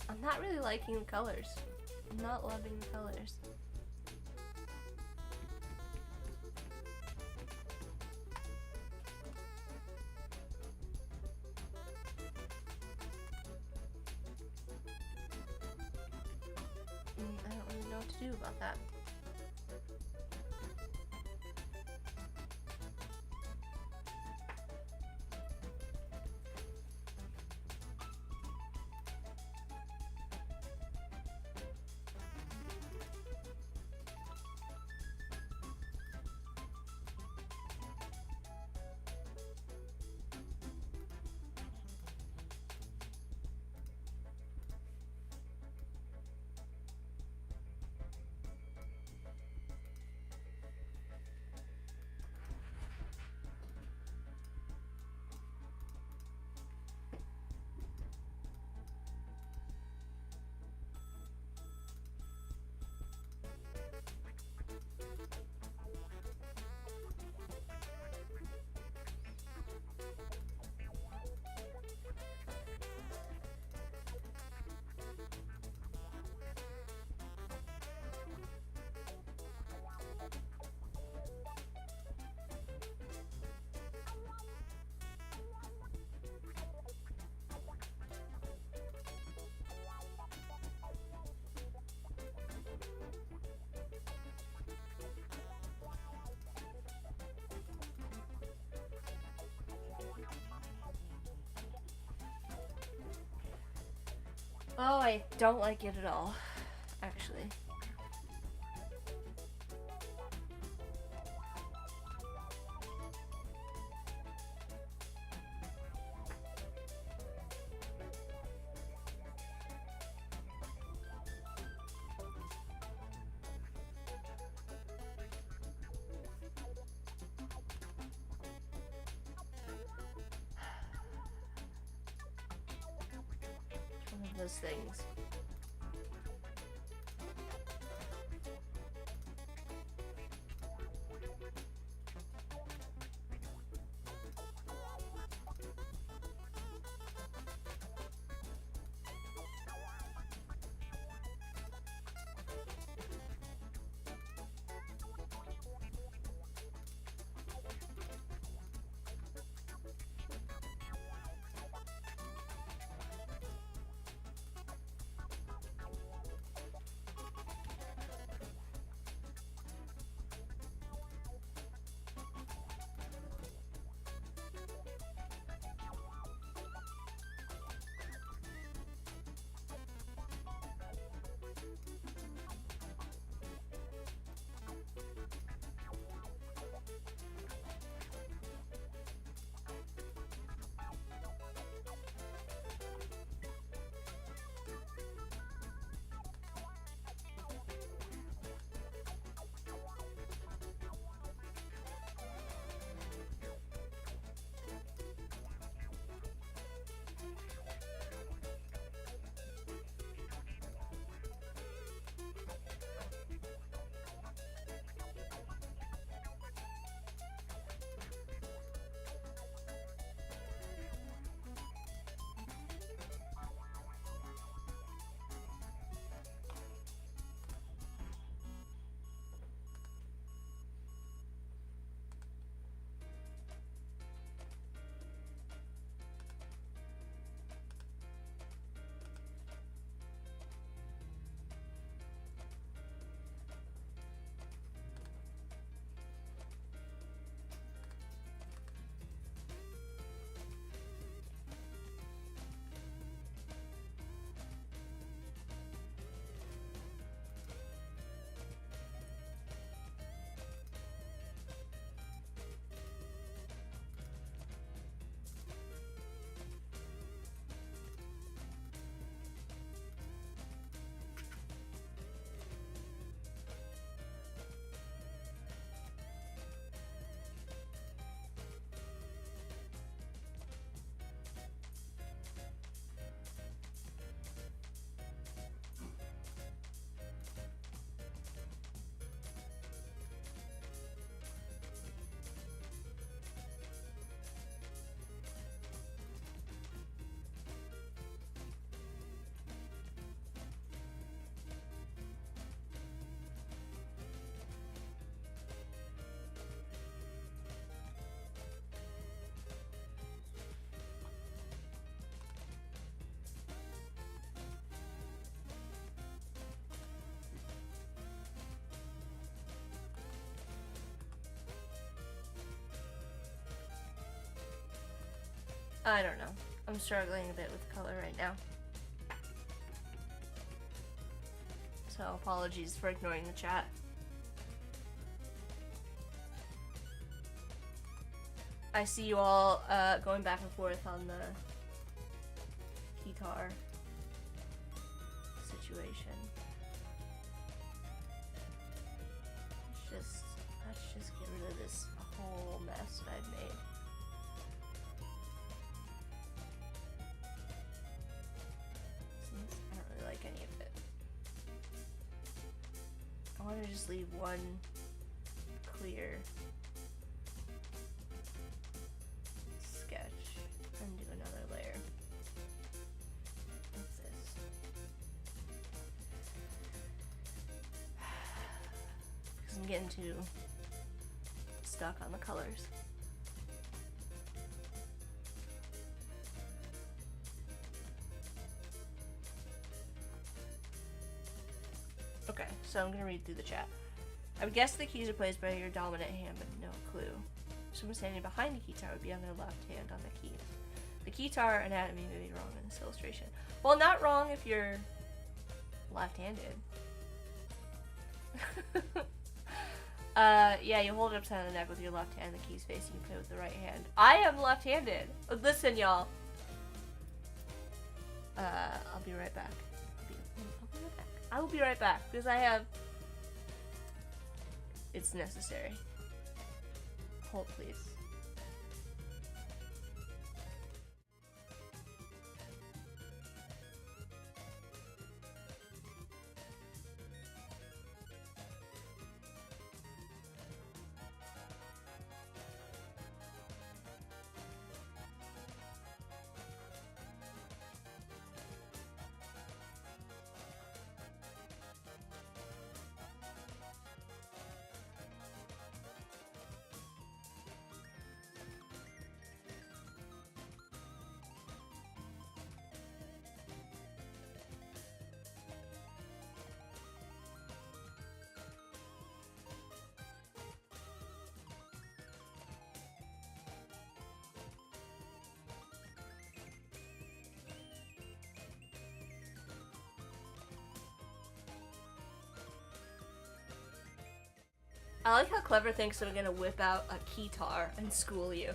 I'm not really liking the colors. I'm not loving the colors. I don't really know what to do about that. Oh, I don't like it at all, actually. One of those things. I don't know. I'm struggling a bit with color right now. So apologies for ignoring the chat. I see you all going back and forth on the guitar situation. Let's just get rid of this whole mess that I've made. Since I don't really like any of it. I want to just leave one clear sketch and do another layer. What's this? Because I'm getting too stuck on the colors. Okay, so I'm gonna read through the chat. I would guess the keys are placed by your dominant hand, but no clue. Someone standing behind the guitar would be on their left hand on the keys. The guitar anatomy may be wrong in this illustration. Well, not wrong if you're left-handed. Yeah, you hold it upside down the neck with your left hand, the keys facing, you play with the right hand. I am left-handed. Listen, y'all. I'll be right back. I will be right back, because I have... It's necessary. Hold, please. I like how Clever thinks that I'm gonna whip out a guitar and school you.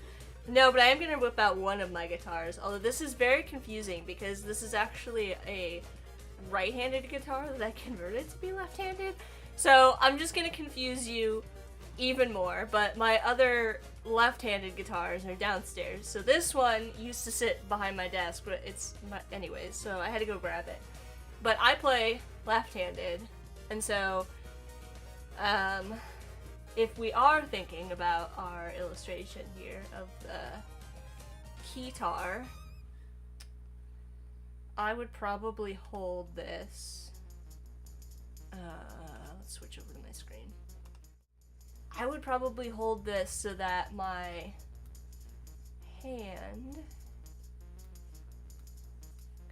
No, but I am gonna whip out one of my guitars, although this is very confusing because this is actually a right-handed guitar that I converted to be left-handed. So I'm just gonna confuse you even more, but my other left-handed guitars are downstairs. So this one used to sit behind my desk, but it's not anyways, so I had to go grab it. But I play left-handed, and so, if we are thinking about our illustration here of the guitar, I would probably hold this. Let's switch over to my screen. I would probably hold this so that my hand...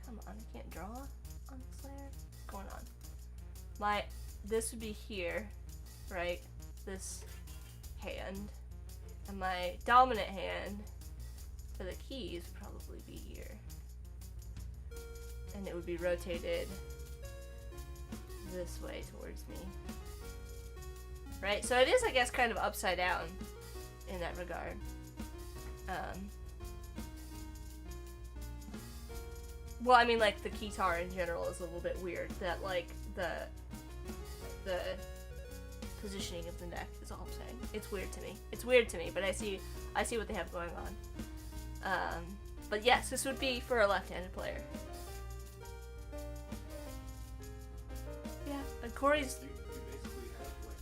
Come on, I can't draw on this layer. What's going on? This would be here, right? This hand, and my dominant hand for the keys would probably be here, and it would be rotated this way towards me, right? So it is, I guess, kind of upside down in that regard. Well, I mean, like, the guitar in general is a little bit weird, that, like, the positioning of the neck is all I'm saying. It's weird to me. It's weird to me, but I see what they have going on. But yes, this would be for a left-handed player. Yeah, and Corey's... You basically have, like,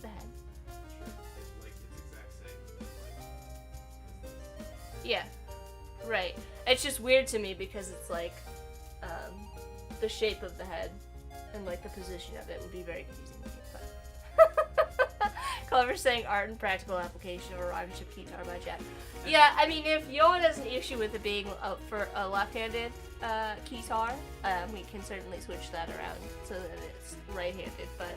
the head. Sure. It's exact same, Yeah, right. It's just weird to me because it's like, the shape of the head and like the position of it would be very confusing to me, but... Clever saying art and practical application of a ridership guitar by Jack. Yeah, I mean, if Yoann has an issue with it being for a left-handed guitar, we can certainly switch that around so that it's right-handed, but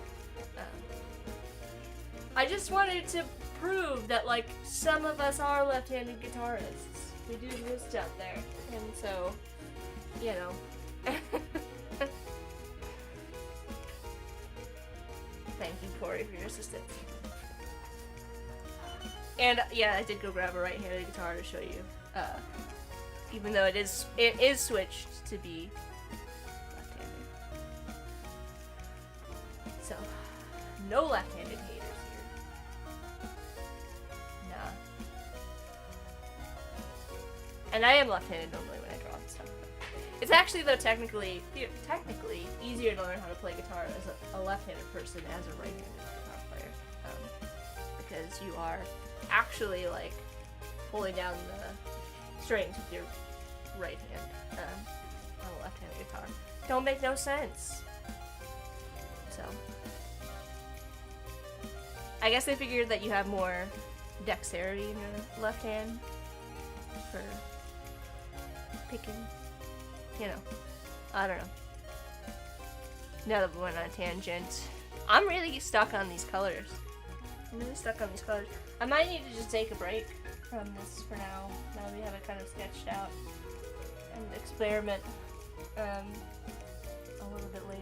I just wanted to prove that, like, some of us are left-handed guitarists. We do exist out there, and so, you know. Thank you, Corey, for your assistance. And yeah, I did go grab a right-handed guitar to show you. Even though it is switched to be left-handed. So, no left-handed haters here. Nah. And I am left-handed normally when I draw and stuff. It's actually, though, technically easier to learn how to play guitar as a left-handed person as a right-handed guitar player, because you are actually, like, pulling down the strings with your right hand on a left-handed guitar. Don't make no sense. So, I guess they figured that you have more dexterity in your left hand for picking. You know, I don't know. Now that we went on a tangent, I'm really stuck on these colors. I'm really stuck on these colors. I might need to just take a break from this for now. Now we have it kind of sketched out. And experiment a little bit later.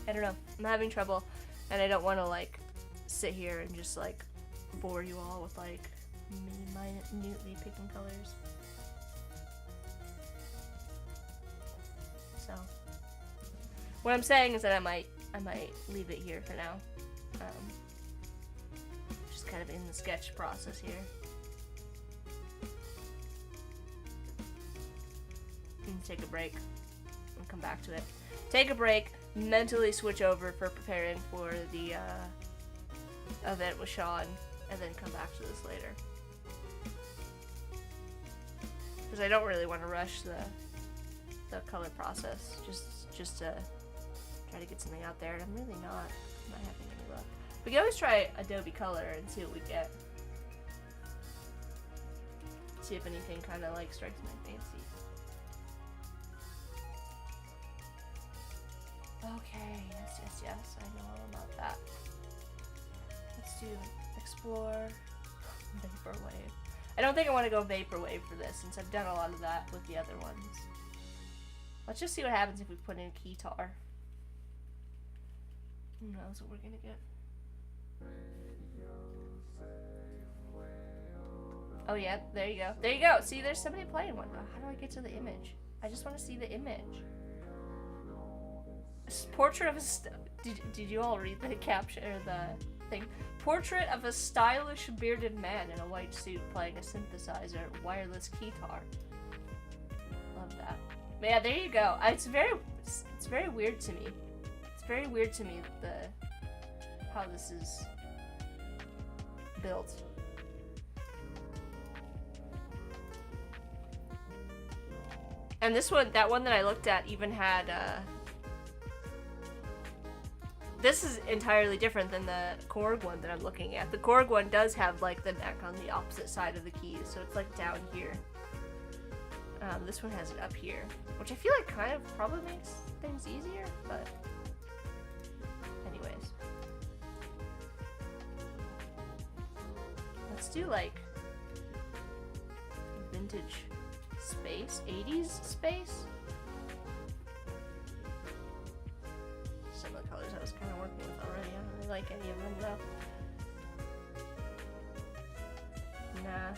I don't know. I'm having trouble. And I don't want to, like, sit here and just, like, bore you all with, like, me minutely picking colors. So, what I'm saying is that I might leave it here for now. Just kind of in the sketch process here. And take a break and come back to it. Take a break, mentally switch over for preparing for the event with Sean, and then come back to this later. Because I don't really want to rush the color process, just to try to get something out there, and I'm really not having any luck. We can always try Adobe Color and see what we get. See if anything kind of like strikes my fancy. Okay, yes, I know all about that. Let's do Explore, Vaporwave. I don't think I want to go Vaporwave for this, since I've done a lot of that with the other ones. Let's just see what happens if we put in Keytar. Who knows what we're gonna get. Oh yeah, there you go. There you go. See, there's somebody playing one. How do I get to the image? I just want to see the image. Portrait of a did you all read the caption or the thing? Portrait of a stylish bearded man in a white suit playing a synthesizer, wireless keytar. Love that. But yeah, there you go. It's very weird to me. It's very weird to me how this is built. And this one, that one that I looked at even had this is entirely different than the Korg one that I'm looking at. The Korg one does have like the neck on the opposite side of the keys, so it's like down here. This one has it up here, which I feel like kind of probably makes things easier, but anyways. Let's do like vintage space, 80s space. Some of the colors I was kind of working with already. I don't really like any of them though. Nah.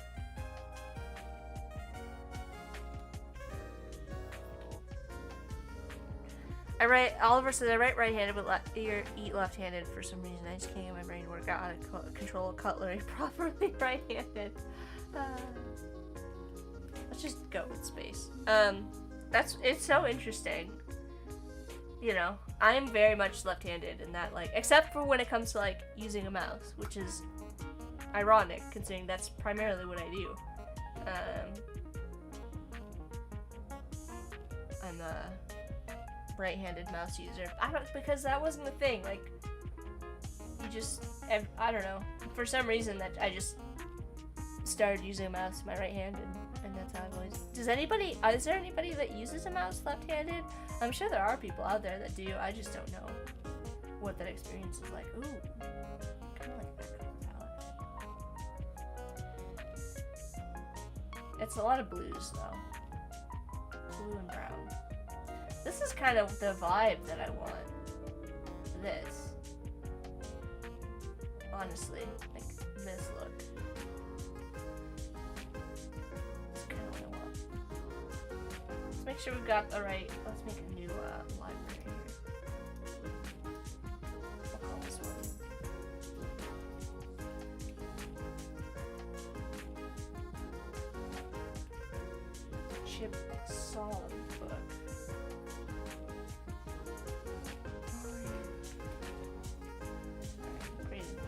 Oliver says, I write right-handed but eat left-handed for some reason. I just can't get my brain to work out how to control cutlery properly right-handed. Let's just go with space. It's so interesting. You know, I'm very much left-handed in that, like, except for when it comes to, like, using a mouse, which is ironic, considering that's primarily what I do. I'm a right-handed mouse user. Because that wasn't the thing, like, I don't know, for some reason that I just started using a mouse with my right hand, and that's how I've always... is there anybody that uses a mouse left-handed? I'm sure there are people out there that do. I just don't know what that experience is like. Ooh, kind of like that color palette. It's a lot of blues, though. Blue and brown. This is kind of the vibe that I want for this. Honestly, like this look. That's kind of what I want. Let's make sure we've got the right. Let's make a new library here. We'll call this one. Chipsong book.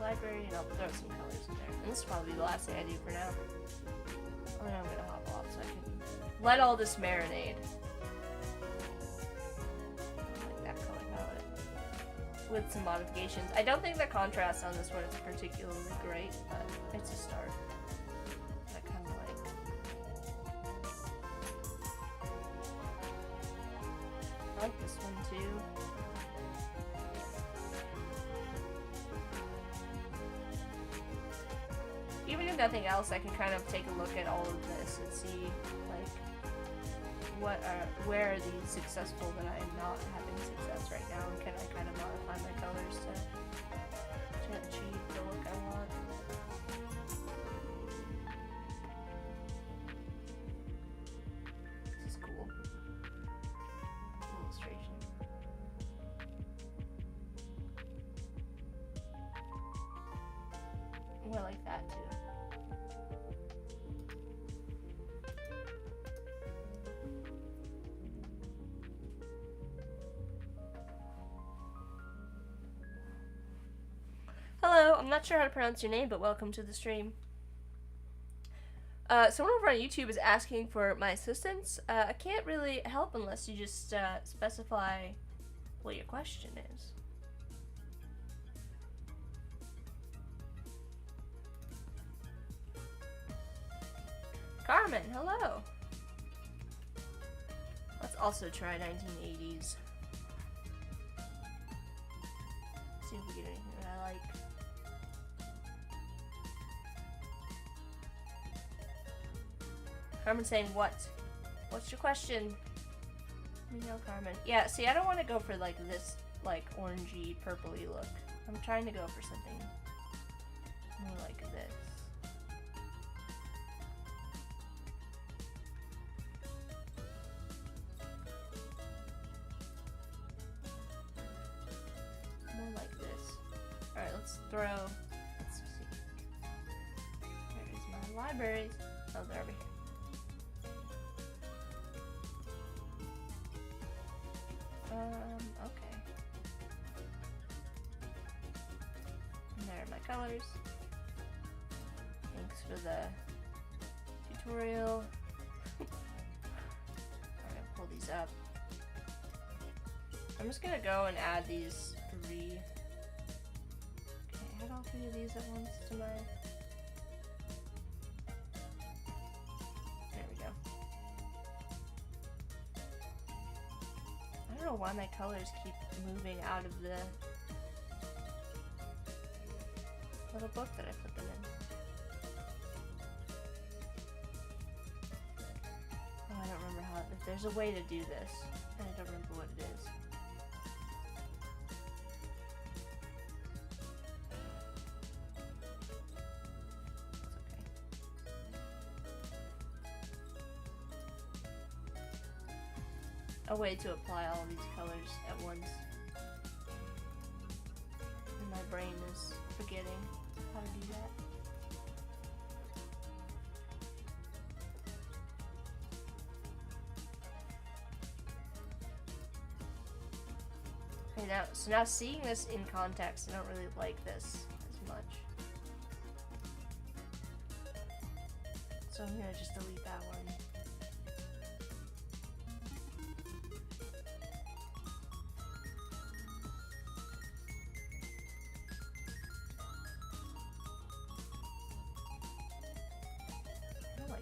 Library, and I'll throw some colors in there. And this is probably the last thing I do for now. Oh, now I'm gonna hop off so I can let all this marinade. I like that color palette. With some modifications. I don't think the contrast on this one is particularly great, but it's a start. I kind of like. I like this one too. nothing else, I can kind of take a look at all of this and see, like, where are these successful that I am not having success right now, and can I kind of modify my colors to achieve the look I want. This is cool. Illustration. Oh, I like that too. Hello, I'm not sure how to pronounce your name, but welcome to the stream. Someone over on YouTube is asking for my assistance. I can't really help unless you just specify what your question is. Carmen, hello. Let's also try 1980s. See if we get anything that I like. Carmen saying what? What's your question? Let me know, Carmen. Yeah, see, I don't want to go for like this, like orangey, purpley look. I'm trying to go for something more like this. More like this. Alright, let's see. There's my libraries. Oh, they're over here. Okay. And there are my colors. Thanks for the tutorial. Alright, pull these up. I'm just gonna go and add these 3. Okay, add all 3 of these at once to my... There we go. I don't know why my colors keep moving out of the little book that I put them in. Oh, I don't remember how, if there's a way to do this. I don't remember what it is. A way to apply all these colors at once. And my brain is forgetting how to do that. Okay, now seeing this in context, I don't really like this as much. So I'm gonna just delete that one.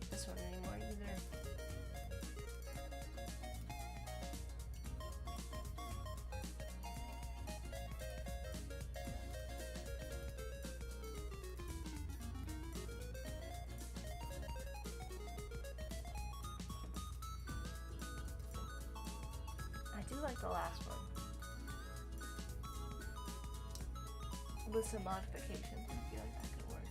This one anymore either. I do like the last one. With some modifications, I feel like that could work.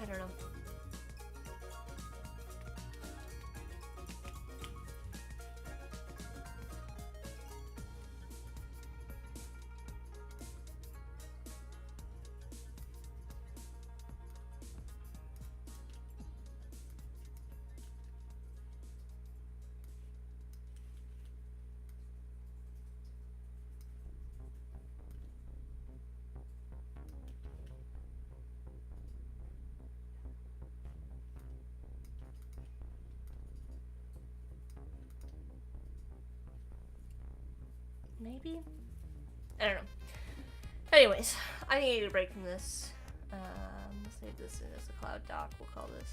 I don't know. maybe? I don't know. Anyways, I need a break from this. Let's save this in as a cloud doc. We'll call this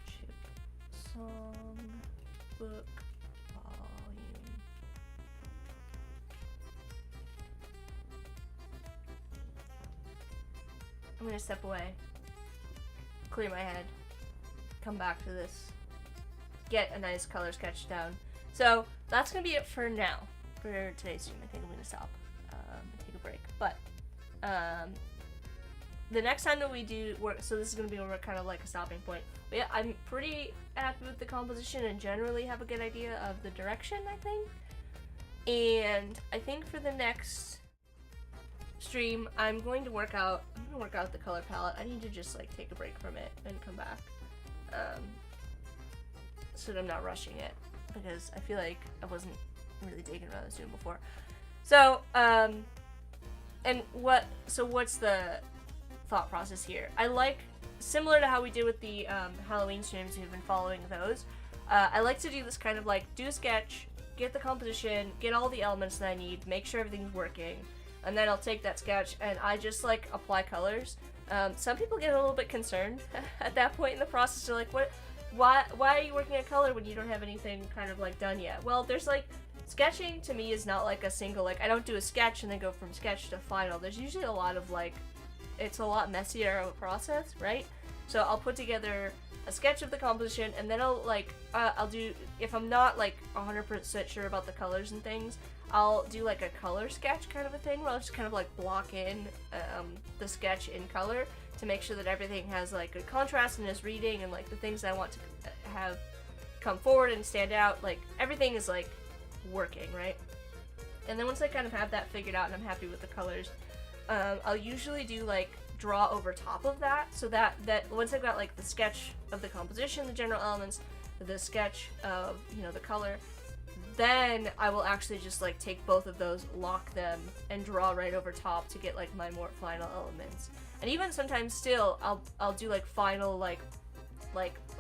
Chipsong book volume. I'm gonna step away, clear my head, come back to this, get a nice color sketch down. So that's gonna be it for now. For today's stream, I think I'm gonna stop and take a break. But the next time that we do work, so this is gonna be kind of like a stopping point. But yeah, I'm pretty happy with the composition and generally have a good idea of the direction, I think. And I think for the next stream, I'm going to work out the color palette. I need to just like take a break from it and come back, so that I'm not rushing it, because I feel like I wasn't really digging what I was doing before. So, what's the thought process here? I like, similar to how we did with the Halloween streams, if you've been following those, I like to do this kind of like, do a sketch, get the composition, get all the elements that I need, make sure everything's working, and then I'll take that sketch and I just like apply colors. Some people get a little bit concerned at that point in the process. They're like, why are you working at color when you don't have anything kind of like done yet? Well, there's like, sketching to me is not like a single, like, I don't do a sketch and then go from sketch to final. There's usually a lot of like, it's a lot messier of a process, right? So I'll put together a sketch of the composition, and then I'll like, I'll do, if I'm not like 100% sure about the colors and things, I'll do like a color sketch kind of a thing, where I'll just kind of like block in the sketch in color to make sure that everything has like good contrast and is reading, and like the things I want to have come forward and stand out, like everything is like working, right? And then once I kind of have that figured out and I'm happy with the colors, I'll usually do like draw over top of that, so that once I've got like the sketch of the composition, the general elements, the sketch of, you know, the color, then I will actually just like take both of those, lock them, and draw right over top to get like my more final elements. And even sometimes still I'll do like final, like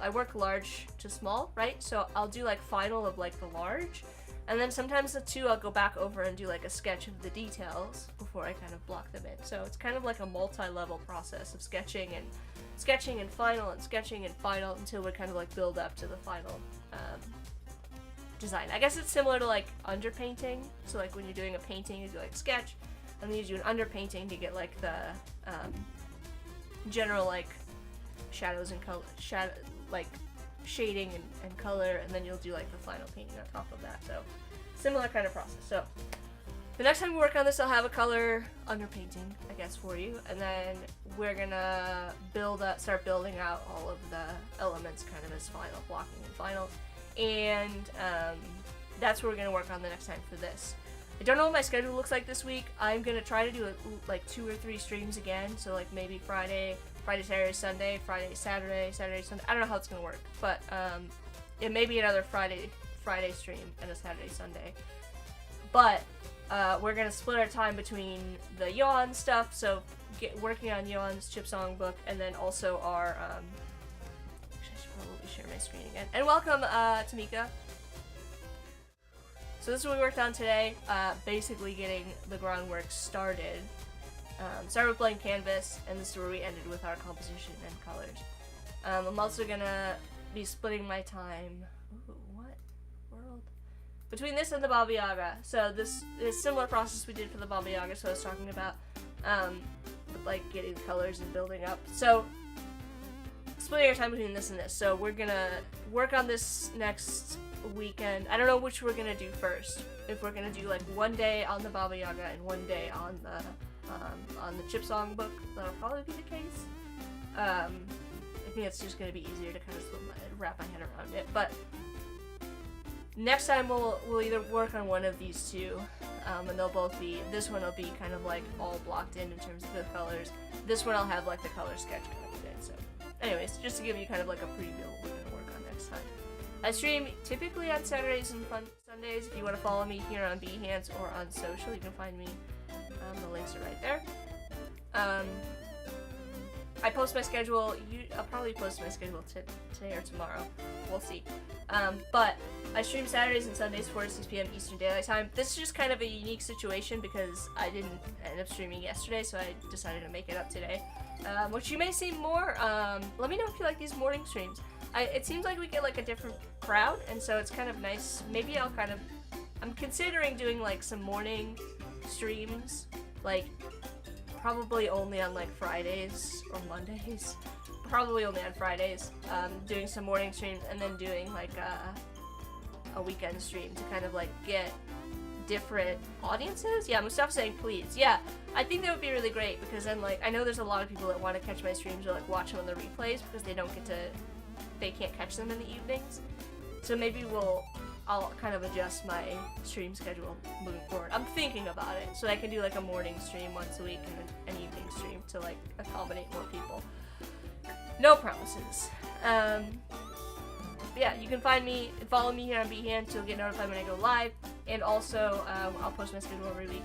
I work large to small, right? So I'll do like final of like the large, and then sometimes the two I'll go back over and do like a sketch of the details before I kind of block them in. So it's kind of like a multi-level process of sketching and final and sketching and final until we kind of like build up to the final design. I guess it's similar to like underpainting. So like when you're doing a painting, you do like sketch, and then you do an underpainting to get like the general like shadows and color, like shading and color, and then you'll do like the final painting on top of that. So similar kind of process. So the next time we work on this, I'll have a color underpainting, I guess, for you, and then we're gonna start building out all of the elements kind of as final, blocking and final, and that's what we're gonna work on the next time for this. I don't know what my schedule looks like this week. I'm gonna try to do like 2 or 3 streams again, so like maybe Friday, Saturday, Sunday, Friday, Saturday, Sunday. I don't know how it's gonna work, but it may be another Friday stream and a Saturday, Sunday. But we're gonna split our time between the Yoann stuff, so working on Yoann's Chipsong book, and then also our actually I should probably share my screen again. And welcome, Tamika. So this is what we worked on today, basically getting the groundwork started. Started with blank canvas, and this is where we ended with our composition and colors. I'm also gonna be splitting my time. Ooh, what world? Between this and the Baba Yaga. So this is a similar process we did for the Baba Yaga, so I was talking about, like getting the colors and building up. So splitting our time between this and this. So we're gonna work on this next weekend. I don't know which we're gonna do first. If we're gonna do like one day on the Baba Yaga and one day on the Chipsong book, that'll probably be the case. I think it's just going to be easier to kind of wrap my head around it. But next time we'll either work on one of these two, and they'll both be, this one will be kind of like all blocked in terms of the colors. This one I'll have like the color sketch kind of in. So anyways, just to give you kind of like a preview of what we're going to work on next time. I stream typically on Saturdays and Sundays. If you want to follow me here on Behance or on social, you can find me. The links are right there. I post my schedule. I'll probably post my schedule today or tomorrow. We'll see. But I stream Saturdays and Sundays 4 to 6 p.m. Eastern Daylight Time. This is just kind of a unique situation because I didn't end up streaming yesterday, so I decided to make it up today. Which you may see more. Let me know if you like these morning streams. It seems like we get like a different crowd, and so it's kind of nice. Maybe I'm considering doing like some morning streams, like probably only on like Fridays or Mondays. Probably only on Fridays. Doing some morning streams and then doing like a weekend stream to kind of like get different audiences. Yeah, Mustafa's saying please. Yeah, I think that would be really great because then like I know there's a lot of people that want to catch my streams or like watch them on the replays because they can't catch them in the evenings. So maybe I'll kind of adjust my stream schedule moving forward. I'm thinking about it, so I can do like a morning stream once a week and an evening stream to like accommodate more people. No promises. Yeah, you can follow me here on Behance. You'll get notified when I go live, and also I'll post my schedule every week.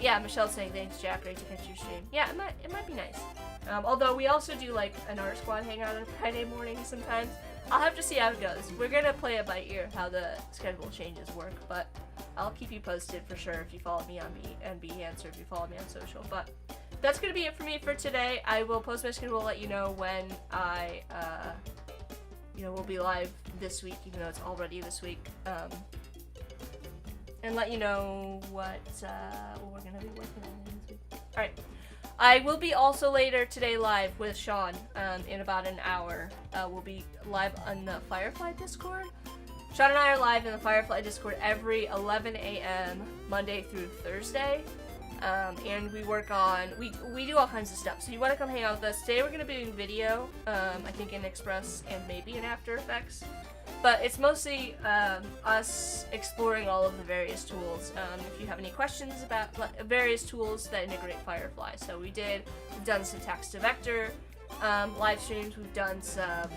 Yeah, Michelle's saying thanks, Jack. Great to catch your stream. Yeah, it might be nice. Although we also do like an art squad hangout on Friday morning sometimes. I'll have to see how it goes. We're gonna play it by ear how the schedule changes work, but I'll keep you posted for sure if you follow me on Behance or if you follow me on social. But that's gonna be it for me for today. I will post my schedule, let you know when I will be live this week, even though it's already this week. And let you know what we're gonna be working on this week. All right. I will be also later today live with Sean in about an hour. We'll be live on the Firefly Discord. Sean and I are live in the Firefly Discord every 11 a.m. Monday through Thursday. And we work on, we do all kinds of stuff. So you want to come hang out with us. Today we're going to be doing video, I think in Express and maybe in After Effects. But it's mostly us exploring all of the various tools. If you have any questions about various tools that integrate Firefly. So we've done some text to vector live streams. We've done some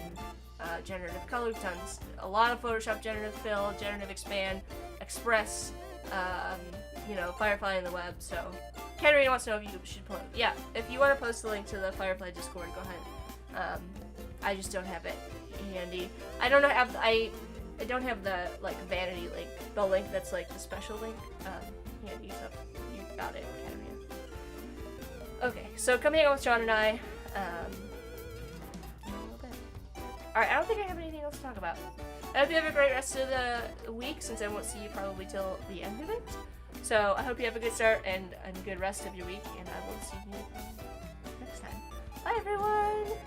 generative color. We've done a lot of Photoshop generative fill, generative expand, Express, Firefly in the web. So Henry wants to know if you should post. Yeah, if you want to post the link to the Firefly Discord, go ahead. I just don't have it handy. I don't have the like vanity link, the link that's like the special link handy. So you got it, Henry. Okay, so come hang out with John and I. In a little bit. All right, I don't think I have anything else to talk about. I hope you have a great rest of the week, since I won't see you probably till the end of it. So I hope you have a good start and a good rest of your week, and I will see you next time. Bye, everyone!